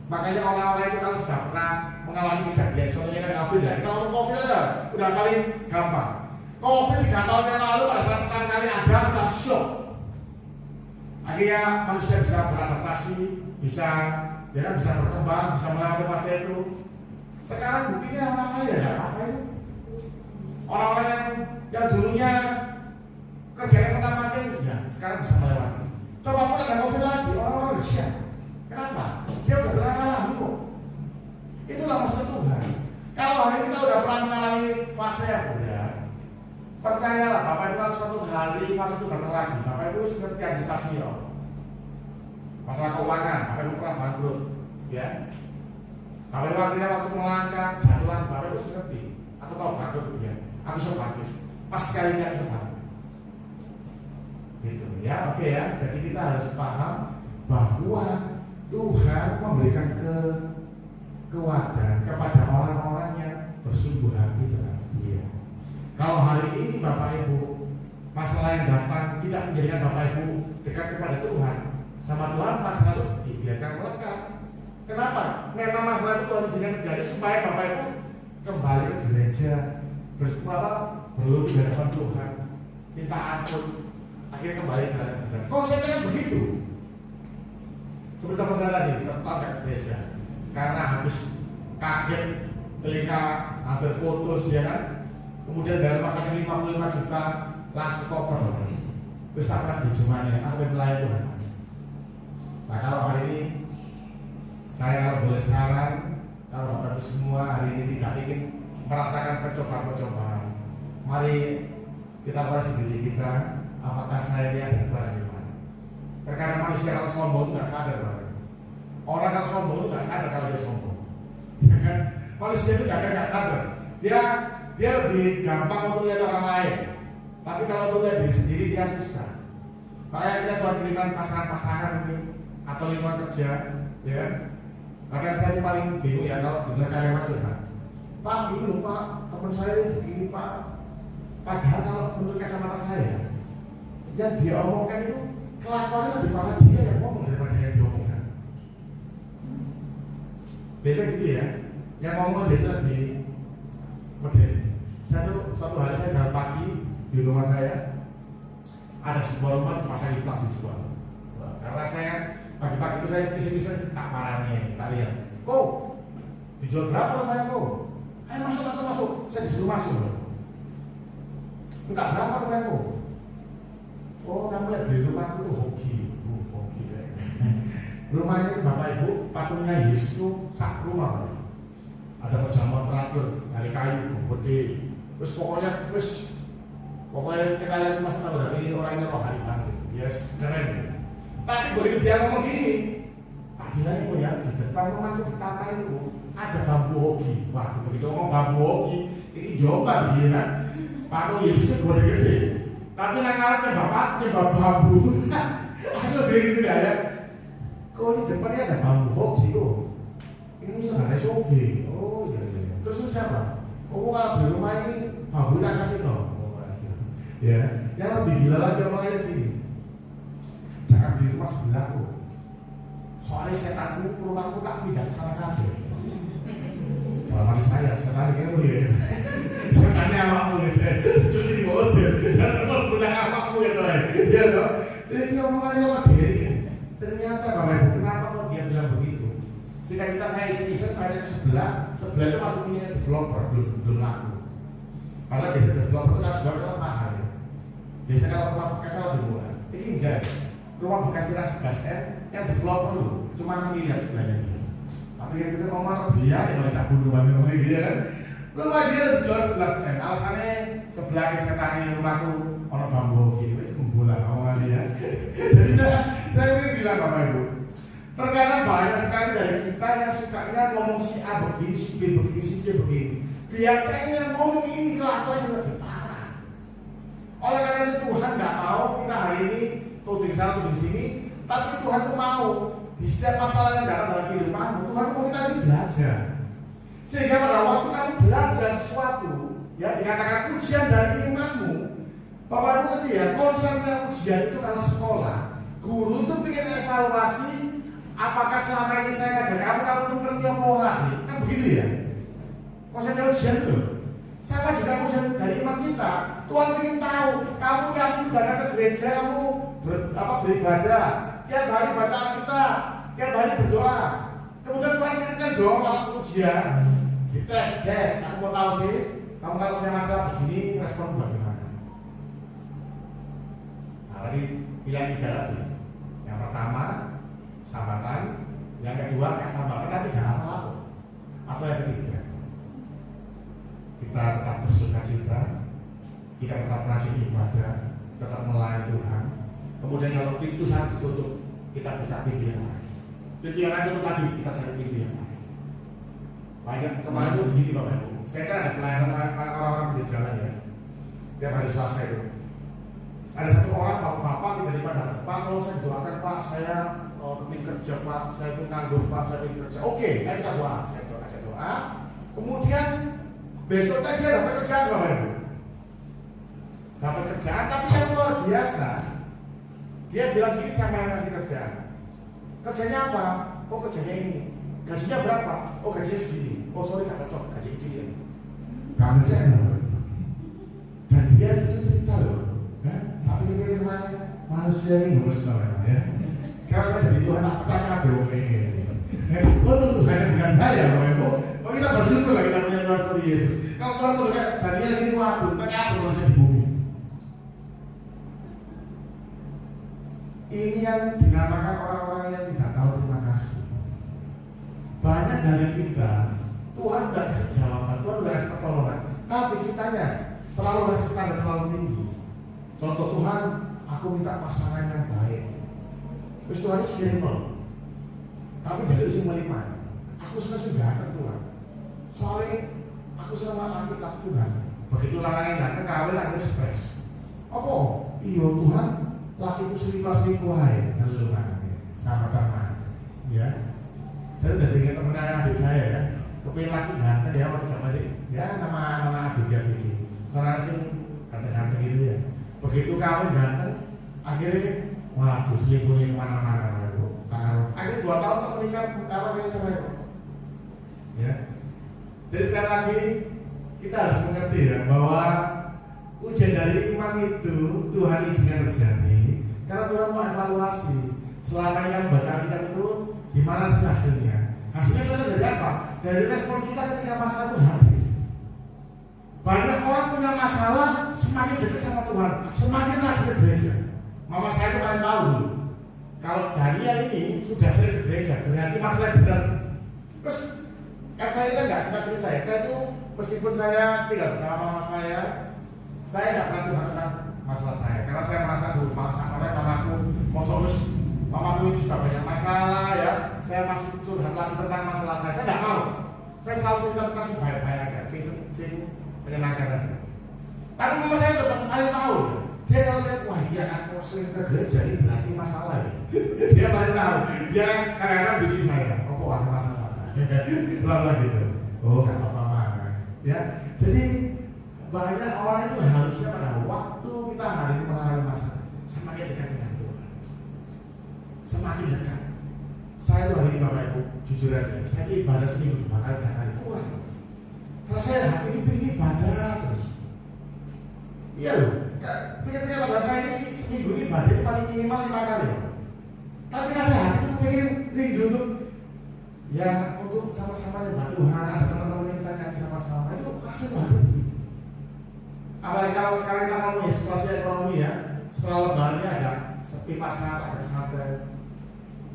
Makanya orang-orang itu kalau sudah pernah mengalami kejadian, contohnya kan COVID ya. Kita ngomong COVID aja, udah paling gampang. COVID 3 tahun yang lalu pada saat pertama kali ada, kita shock. Akhirnya manusia bisa beradaptasi, bisa berkembang, bisa melewati fase itu. Sekarang buktinya orang-orang ya nggak apa-apa itu. Orang-orang yang dulunya kerjanya pertama kali, ya sekarang bisa melewati. Coba pun ada COVID lagi, orang-orang udah siap. Kenapa? Dia udah pernah alami kok. Itulah maksud Tuhan. Kalau hari kita udah pernah mengalami fase yang berat, percayalah Bapak Ibu kalau suatu hari fase itu datang lagi, Bapak Ibu seperti antisipasi ya. Masalah keuangan, Bapak Ibu pernah bangkrut, ya. Bapak Ibu akhirnya waktu melangkah jatuhan, Bapak Ibu seperti, aku tahu bangkrut ya, aku suka bangkrut, pas sekali ini aku suka bangkrut. Gitu ya, oke ya. Jadi kita harus paham bahwa Tuhan memberikan kekuatan kepada orang-orang yang bersungguh hati terhadap Dia. Kalau hari ini Bapak Ibu masalah yang datang tidak menjadikan Bapak Ibu dekat kepada Tuhan, sama Tuhan masalah itu dibiarkan melekat. Kenapa? Memang masalah itu Tuhan izinkan terjadi supaya Bapak Ibu kembali ke gereja, berlutut di hadapan Tuhan, minta ampun, akhirnya kembali jalan benar. Konsepnya kan begitu. Seperti apa saya tadi, sempat ke gereja karena habis kaget, telinga hampir putus, ya kan? Kemudian dari rumah sakit 55 juta langsung tobat. Terus tak pernah dijumani, aku melayani Tuhan. Nah kalau hari ini saya kalau boleh boleh saran, kalau Bapak Ibu semua hari ini tidak ingin merasakan percobaan-percobaan, mari kita koreksi diri kita, apakah saya ini ada barang di mana. Terkadang manusia kalau sombong itu nggak sadar, Bapak. Orang kalau sombong itu nggak sadar kalau dia sombong. Manusia itu nggak sadar. Dia lebih gampang untuk lihat orang lain, tapi kalau untuk lihat diri sendiri dia susah. Makanya kita Tuhan kirimkan pasangan-pasangan ini atau lingkungan kerja, ya kan? Kadang saya itu paling bingung ya kalau dengar kalimat curhat. Pak, ini loh Pak, teman saya begini Pak. Padahal kalau menurut kacamata saya, yang dia omongkan itu kelakuannya lebih parah dia yang ngomong daripada yang diomongkan. Beda gitu ya. Yang ngomong biasa lebih modern. Suatu hari saya jalan pagi di rumah saya, ada sebuah rumah dipasang iklan dijual. Karena saya pagi-pagi itu saya kisah-kisah tak parahnya, tak lihat. Kok dijual berapa rumahnya kok? Ayo masuk. Saya disuruh masuk. Enggak berapa rumahnya kok? Oh, kamu lihat beli rumah itu hoki ya. Rumahnya itu Bapak Ibu patungnya Yesus itu sak rumah. Ada perjamuan terakhir dari kayu gede. Terus pokoknya kita lihat mas tahu dari orangnya rohani banget. Yes, keren. Tapi begitu dia ngomong gini, tak bilang itu ya di depan rumah itu ditata itu ada bambu hoki. Wah, begitu ngomong bambu hoki, ini jawab dia kan. Patung Yesusnya gede-gede. Tapi nakalnya bapaknya bambu. Aku begitu ya. Kok di depannya ada bambu hoki kok? Ini saudara Sogi. Oh iya. Terus siapa? Oh kalau di rumah ini bambu tak kasih dong. Ya, yang lebih gila lagi omongnya gini. Jangan di rumah sebelahku. Soalnya setanku rumahku tak pindah ke sana kabeh. Dalam hati saya, setan ini ya. Setannya awakmu gitu. Cuci di bosir dan pulang awakmu gitu ya. Iya toh. Jadi omongannya lebih. Ternyata Bapak Ibu, kenapa kok dia bilang begitu? Sehingga saya isi-isi tanya ke sebelah itu masuk punya developer, belum laku. Karena biasa developer itu kan jual kalau mahal ya. Biasanya kalau rumah bekas kalau lebih murah. Ini enggak ya. Rumah bekas kita 11M, yang developer dulu cuma 6 miliar sebelahnya dia. Tapi yang kita ngomong dia yang mulai sabun rumah dia kan. Rumah dia dijual 11M. Alasannya sebelah kesetannya rumahku orang bambu gini, wes membola omongan dia. Jadi saya ini bilang Bapak Ibu, terkadang banyak sekali dari kita yang sukanya ngomong si A begini, si B begini, si C begini. Biasanya yang ngomong ini kelakuan yang lebih parah. Oleh karena itu Tuhan nggak mau kita hari ini tuding sana tuding sini, tapi Tuhan tuh mau di setiap masalah yang datang dalam kehidupanmu, Tuhan mau kita ini belajar. Sehingga pada waktu kamu belajar sesuatu, ya dikatakan ujian dari imanmu. Bapak Ibu ngerti ya, konsepnya ujian itu kalau sekolah, guru itu bikin evaluasi. Apakah selama ini saya ngajar kamu tuh ngerti apa enggak sih? Kan begitu ya. Konsepnya ujian itu. Sama juga ujian dari iman kita. Tuhan ingin tahu kamu tiap minggu datang ke gereja, kamu beribadah, tiap hari baca Alkitab, tiap hari berdoa. Kemudian Tuhan kirimkan doa waktu ujian. Dites. Aku mau tahu sih, kamu kalau punya masalah begini, respon bagaimana? Nah, tadi pilihan 3 lagi. Yang pertama sambatan, yang kedua kayak sambatan tapi gak apa-apa. Atau yang ketiga, kita tetap bersuka cita, kita tetap rajin ibadah, tetap melayani Tuhan. Kemudian kalau pintu saat ditutup, kita buka pintu yang lain. Pintu yang lain tutup lagi, kita cari pintu yang lain. Banyak kemarin itu begini Bapak Ibu. Saya kan ada pelayanan orang-orang di jalan ya. Tiap hari Selasa itu. Ada satu orang bapak tiba-tiba datang, Pak, kalau saya doakan Pak, saya kepingin kerja Pak, saya pun nganggur Pak, saya ingin kerja. Oke, ayo kita doa. Saya doa. Kemudian besoknya dia dapat kerjaan Bapak Ibu. Dapat kerjaan, tapi yang luar biasa. Dia bilang gini sama yang ngasih kerjaan. Kerjanya apa? Oh kerjanya ini. Gajinya berapa? Oh gajinya segini. Oh sorry gak cocok, gaji kecil ya. Gak mencari Bapak Ibu. Dan dia itu cerita loh. Tapi pikir manusia ini harus namanya ya. Kalau saya jadi Tuhan, tak kabeh oke ini. Untung Tuhan dengan saya, Bapak Ibu. Oh kita bersyukur lah kita punya Tuhan seperti Yesus. Kalau Tuhan tuh kayak Daniel ini waduh, tak apa manusia di bumi. Ini yang dinamakan orang-orang yang tidak tahu terima kasih. Banyak Tuhan, aku minta pasangan yang baik. Terus Tuhan simple. Tapi dari sini melimani. Aku sudah ganteng Tuhan. Soalnya aku sama laki-laki itu ganteng. Begitu orang yang ganteng kawin akhirnya stres. Apa? Iya Tuhan, lakiku selingkuh aja. Lalu sama teman. Ya, saya jadi ingat temennya adik saya ya. Kepingin laki ganteng ya waktu zaman sih. Ya nama adik dia bikin. Soalnya sih ganteng-ganteng gitu ya. Begitu kawin ganteng, akhirnya waduh selingkuhnya kemana-mana. Akhirnya 2 tahun tak menikah, apa yang cerai kok. Ya. Jadi sekali lagi kita harus mengerti ya bahwa ujian dari iman itu Tuhan izinkan terjadi karena Tuhan mau evaluasi selama ini kan baca Alkitab itu gimana sih hasilnya. Hasilnya itu dari apa? Dari respon kita ketika masalah itu hadir. Banyak orang punya masalah semakin dekat sama Tuhan, semakin rajin ke gereja. Mama saya itu paling tahu dulu. Kalau Daniel ini sudah sering ke gereja, berarti masalah benar. Terus kan saya kan nggak suka cerita ya. Saya tuh meskipun saya tinggal bersama mama saya nggak pernah curhat tentang masalah saya. Karena saya merasa dulu mamaku mau terus mamaku ini sudah banyak masalah ya. Saya masih curhat lagi tentang masalah saya nggak mau. Saya selalu cerita tentang si baik-baik aja, si menyenangkan aja. Tapi mama saya udah paling tahu ya. Dia kalau lihat, wah dia aku sering ke gereja ini berarti masalah ya. Dia paling tahu. Dia kadang-kadang bisik saya, kok ada masalah. Lalu gitu. Oh nggak apa-apa. Ya, jadi banyak orang itu harusnya pada waktu kita hari ini mengalami masalah semakin dekat dengan Tuhan. Semakin dekat. Saya tuh hari ini Bapak Ibu jujur aja, saya ibadah seminggu 2 kali 3 kali kurang. Karena saya hati ini pengen ibadah terus. Iya loh. Pikir-pikir pada saya ini seminggu ini ibadah itu paling minimal 5 kali. Tapi rasa hati itu pengen rindu untuk ya untuk sama-sama nyembah Tuhan. Ada teman-teman yang kita nyanyi sama-sama itu rasanya hati begitu. Apalagi kalau sekarang kita ngomongin situasi ekonomi ya, setelah lebaran ini ada sepi pasar, ada santai.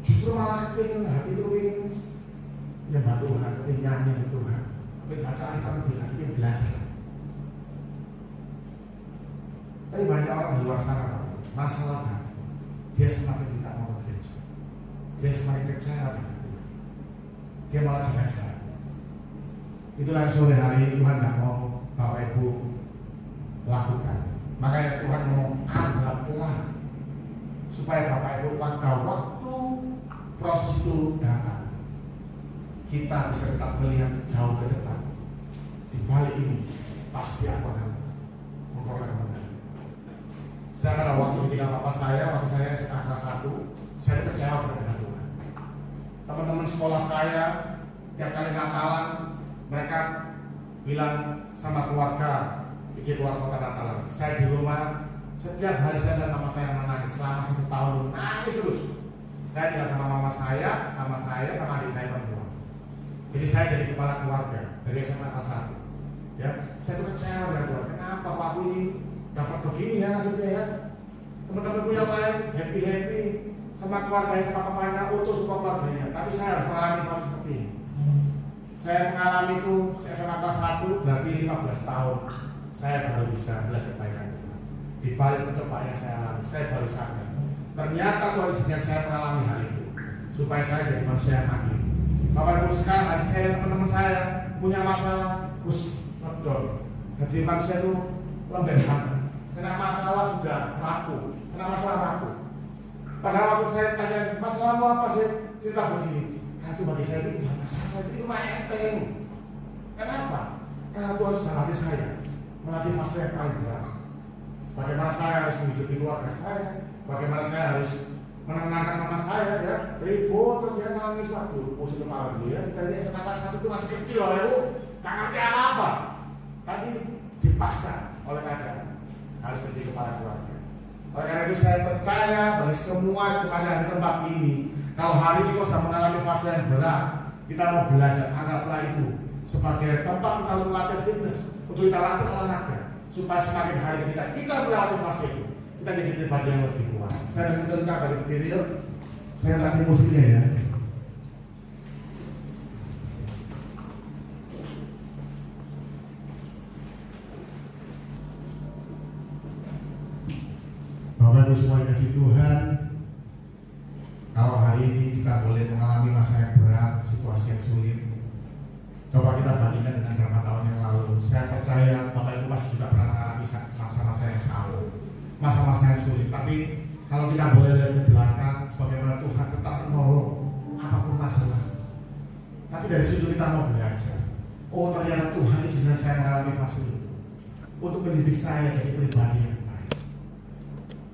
Justru malah pengen hati itu pengen nyembah Tuhan, pengen nyanyi di Tuhan, pengen baca Alkitab lebih lagi, pengen belajar. Tapi banyak orang di luar sana masalah hati. Dia semakin tidak mau ke gereja. Dia semakin kecewa dengan Tuhan. Dia malah jaga-jaga. Itulah sore hari Tuhan tidak mau Bapak Ibu lakukan. Makanya Tuhan mau anggaplah supaya Bapak Ibu waktu proses itu datang, kita bisa tetap melihat jauh ke depan. Di balik ini pasti aku akan memperoleh kemenangan. Saya pada waktu ketika waktu saya kelas 1, saya kecewa dengan Tuhan. Teman-teman sekolah saya tiap kali Natalan mereka bilang sama keluarga pergi keluar kota Natalan. Saya di rumah setiap hari saya dan mama saya menangis selama 1 tahun, nangis terus. Saya tinggal sama mama saya, sama adik saya perempuan. Jadi saya jadi kepala keluarga dari SMA kelas 1. Ya, saya tuh kecewa dengan Tuhan. Kenapa Pak aku ini dapat begini ya nasibnya ya? Teman-temanku yang lain happy sama keluarganya, sama papanya, utuh semua keluarganya. Tapi saya harus mengalami fase seperti ini. Saya mengalami itu SMA kelas 1 berarti 15 tahun. Saya baru bisa melihat kebaikan Tuhan. Di balik pencobaan yang saya alami, saya baru sadar. Ternyata Tuhan izinkan saya mengalami hal itu supaya saya jadi manusia yang adil. Bapak Ibu sekarang hari saya dan teman-teman saya punya masalah, betul. Jadi manusia itu lembek banget. Kena masalah sudah rapuh, kena masalah rapuh. Padahal waktu saya tanya masalah apa sih, cerita begini. Itu bagi saya itu bukan masalah, itu mah enteng. Kenapa? Karena Tuhan sudah latih saya, melatih fase yang paling berat. Bagaimana saya harus menghidupi keluarga saya, bagaimana saya harus menenangkan mama saya ya, ribut terus dia nangis waktu pusing kepala dulu ya. Kita ini kelas 1 itu masih kecil oleh ibu, tak ngerti apa-apa. Tapi dipaksa oleh keadaan harus jadi kepala keluarga. Oleh karena itu saya percaya bagi semua jemaat yang di tempat ini, kalau hari ini kau sudah mengalami fase yang berat, kita mau belajar, anggaplah itu sebagai tempat kita melatih fitness, untuk kita latih olahraga, supaya semakin hari ketika kita melewati fase itu, kita jadi pribadi yang lebih kuat. Saya minta dari berdiri, saya nanti musiknya ya. kasih Tuhan, kalau hari ini kita boleh mengalami masa yang berat, situasi yang sulit, coba kita bandingkan dengan beberapa tahun yang lalu. Saya percaya Bapak Ibu pasti juga pernah mengalami masa-masa yang sama, masa-masa yang sulit. Tapi kalau kita boleh lihat ke belakang, bagaimana Tuhan tetap menolong apapun masalah. Tapi dari situ kita mau belajar. Oh, ternyata Tuhan izinkan saya mengalami fase itu untuk mendidik saya jadi pribadi yang baik.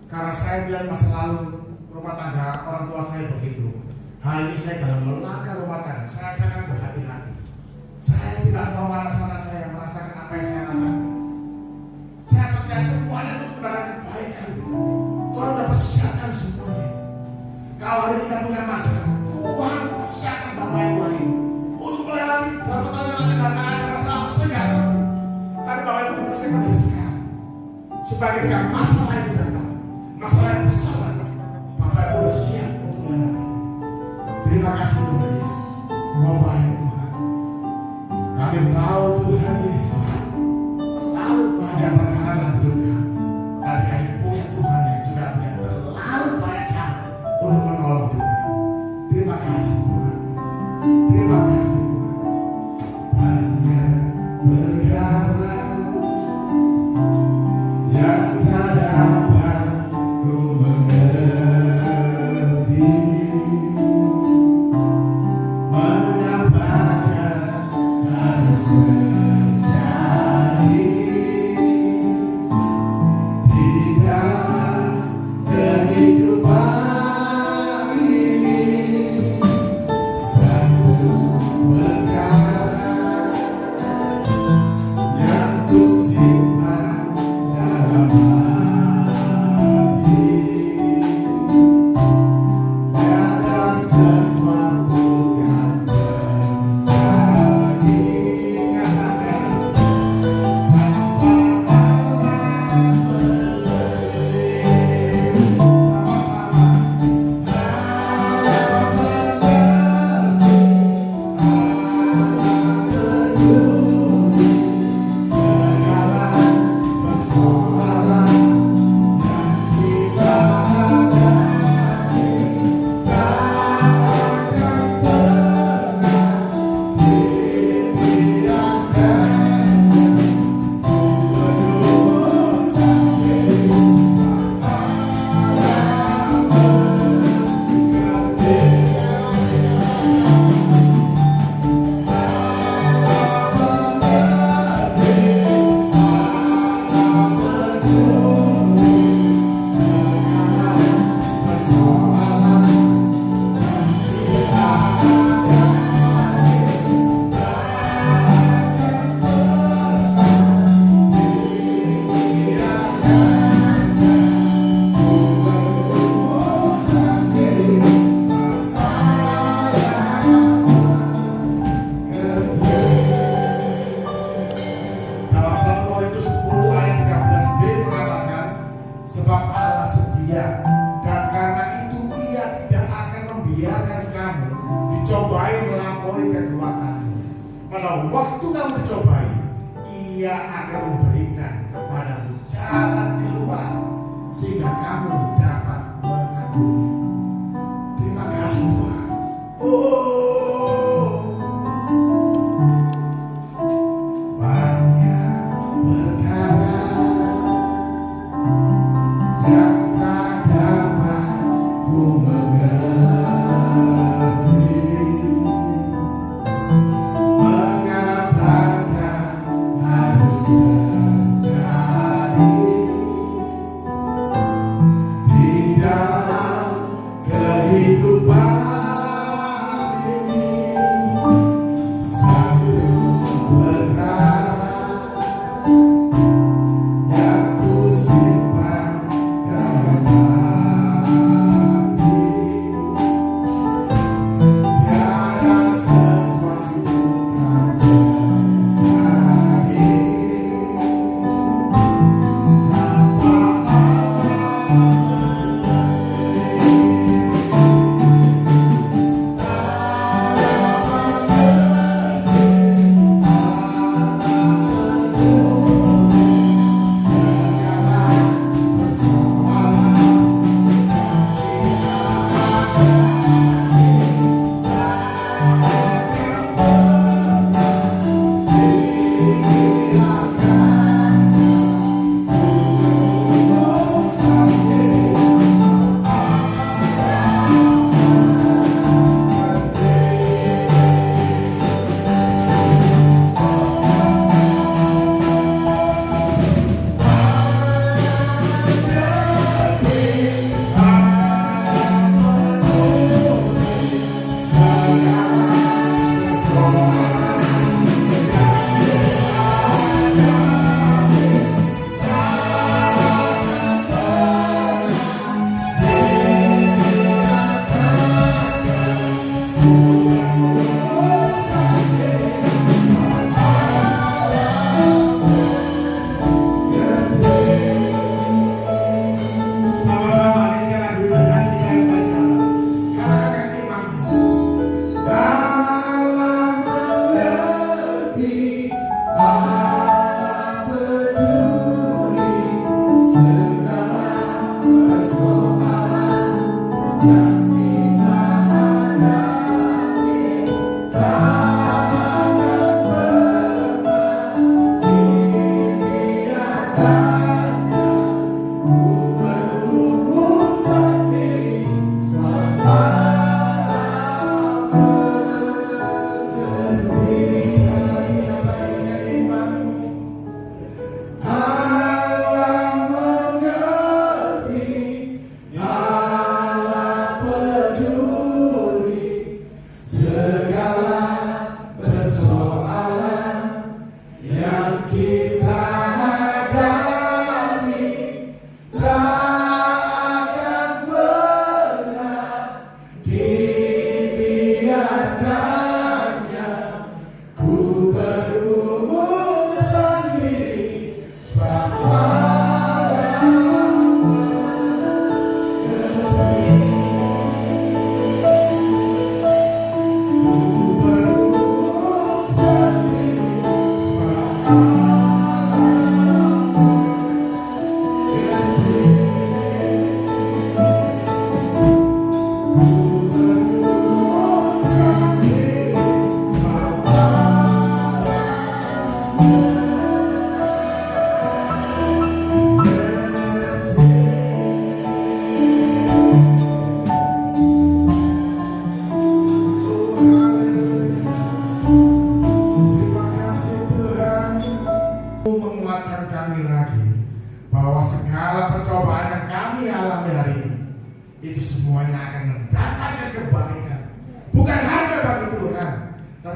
Karena saya bilang masa lalu rumah tangga orang tua saya begitu. Hari ini saya dalam melangkah rumah tangga, saya sangat berhati-hati. Saya tidak mau anak-anak saya merasakan apa yang saya rasakan. Saya percaya semuanya itu benar kebaikan. Tuhan sudah persiapkan semuanya. Kalau hari kita punya masalah, Tuhan persiapkan Bapak Ibu hari ini untuk melewati berapa tahun yang akan datang ada masalah enggak nanti. Tapi Bapak Ibu dipersiapkan dari sekarang supaya ketika masalah itu datang, masalah yang besar datang, Bapak Ibu sudah siap untuk melewati. Terima kasih Tuhan Yesus. Mau baik Tuhan. Kami tahu Tuhan Yesus terlalu banyak perkara dalam hidup kami. Dan kami punya Tuhan yang juga punya terlalu banyak cara untuk menolong hidup kami. Terima kasih Tuhan. Terima kasih Tuhan. Banyak perkara yang tak dapat ku mengerti. Mengapakah harus terjadi di dalam kehidupan ini? Satu perkara yang ku simpan dalam hati, tiada sesuatu yang terjadi tanpa Allah berdiri. Sama-sama Allah mengerti, Allah peduli segala persoalan yang kita hadapi. Takkan pernah dibiarkan berdua sampai dalam 1 Korintus 10 ayat 13b mengatakan, sebab Allah setia dan karena itu Ia tidak akan membiarkan kamu dicobai melampaui kekuatanmu. Pada waktu kamu dicobai, Ia akan memberikan kepadamu jalan keluar sehingga kamu dapat mengampuni. Terima kasih Tuhan. Banyak perkara yang tak dapat ku mengerti. Mengapakah harus terjadi di dalam kehidupan ini?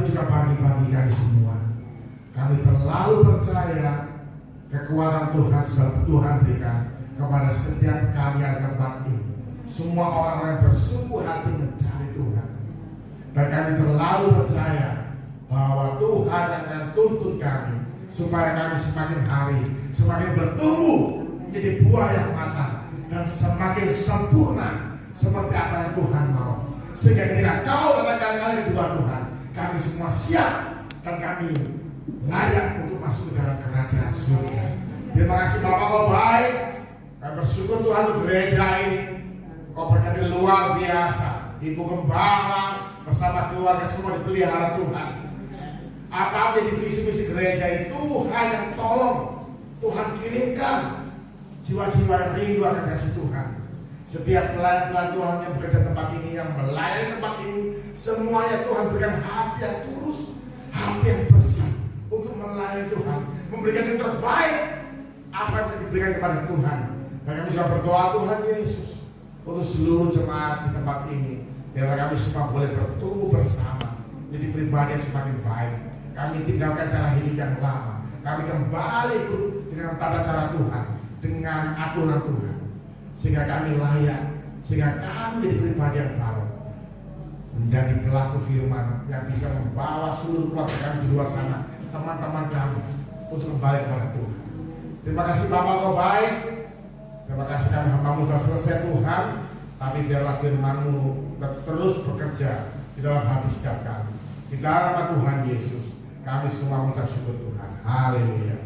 tapi juga bagi kami semua. Kami terlalu percaya kekuatan Tuhan sudah Tuhan berikan kepada setiap kami yang ada tempat ini. Semua orang yang bersungguh hati mencari Tuhan. Dan kami terlalu percaya bahwa Tuhan akan tuntun kami supaya kami semakin hari semakin bertumbuh menjadi buah yang matang dan semakin sempurna seperti apa yang Tuhan mau. Sehingga ketika kau datang kali kedua Tuhan, kami semua siap dan kami layak untuk masuk ke dalam kerajaan surga. Terima kasih Bapak, kau baik. Kami bersyukur Tuhan untuk gereja ini. Kau berkati luar biasa. Ibu Gembala bersama keluarga semua dipelihara Tuhan. Apa menjadi visi-misi gereja ini, Tuhan yang tolong. Tuhan kirimkan jiwa-jiwa yang rindu akan kasih Tuhan. Setiap pelayan-pelayan Tuhan yang bekerja tempat ini, yang melayani tempat ini, semuanya Tuhan berikan hati yang tulus, hati yang bersih untuk melayani Tuhan, memberikan yang terbaik apa yang bisa diberikan kepada Tuhan. Dan kami juga berdoa Tuhan Yesus untuk seluruh jemaat di tempat ini, biarlah kami semua boleh bertumbuh bersama jadi pribadi yang semakin baik. Kami tinggalkan cara hidup yang lama, kami kembali ikut dengan tata cara Tuhan, dengan aturan Tuhan, sehingga kami layak, sehingga kami jadi pribadi yang baru, menjadi pelaku firman yang bisa membawa seluruh keluarga kami di luar sana, teman-teman kami, untuk kembali kepada Tuhan. Terima kasih Bapak, kau baik. Terima kasih kami hamba-Mu sudah selesai Tuhan, tapi biarlah firman-Mu terus bekerja di dalam hati setiap kami. Di dalam nama Tuhan Yesus, kami semua mengucap syukur Tuhan. Haleluya.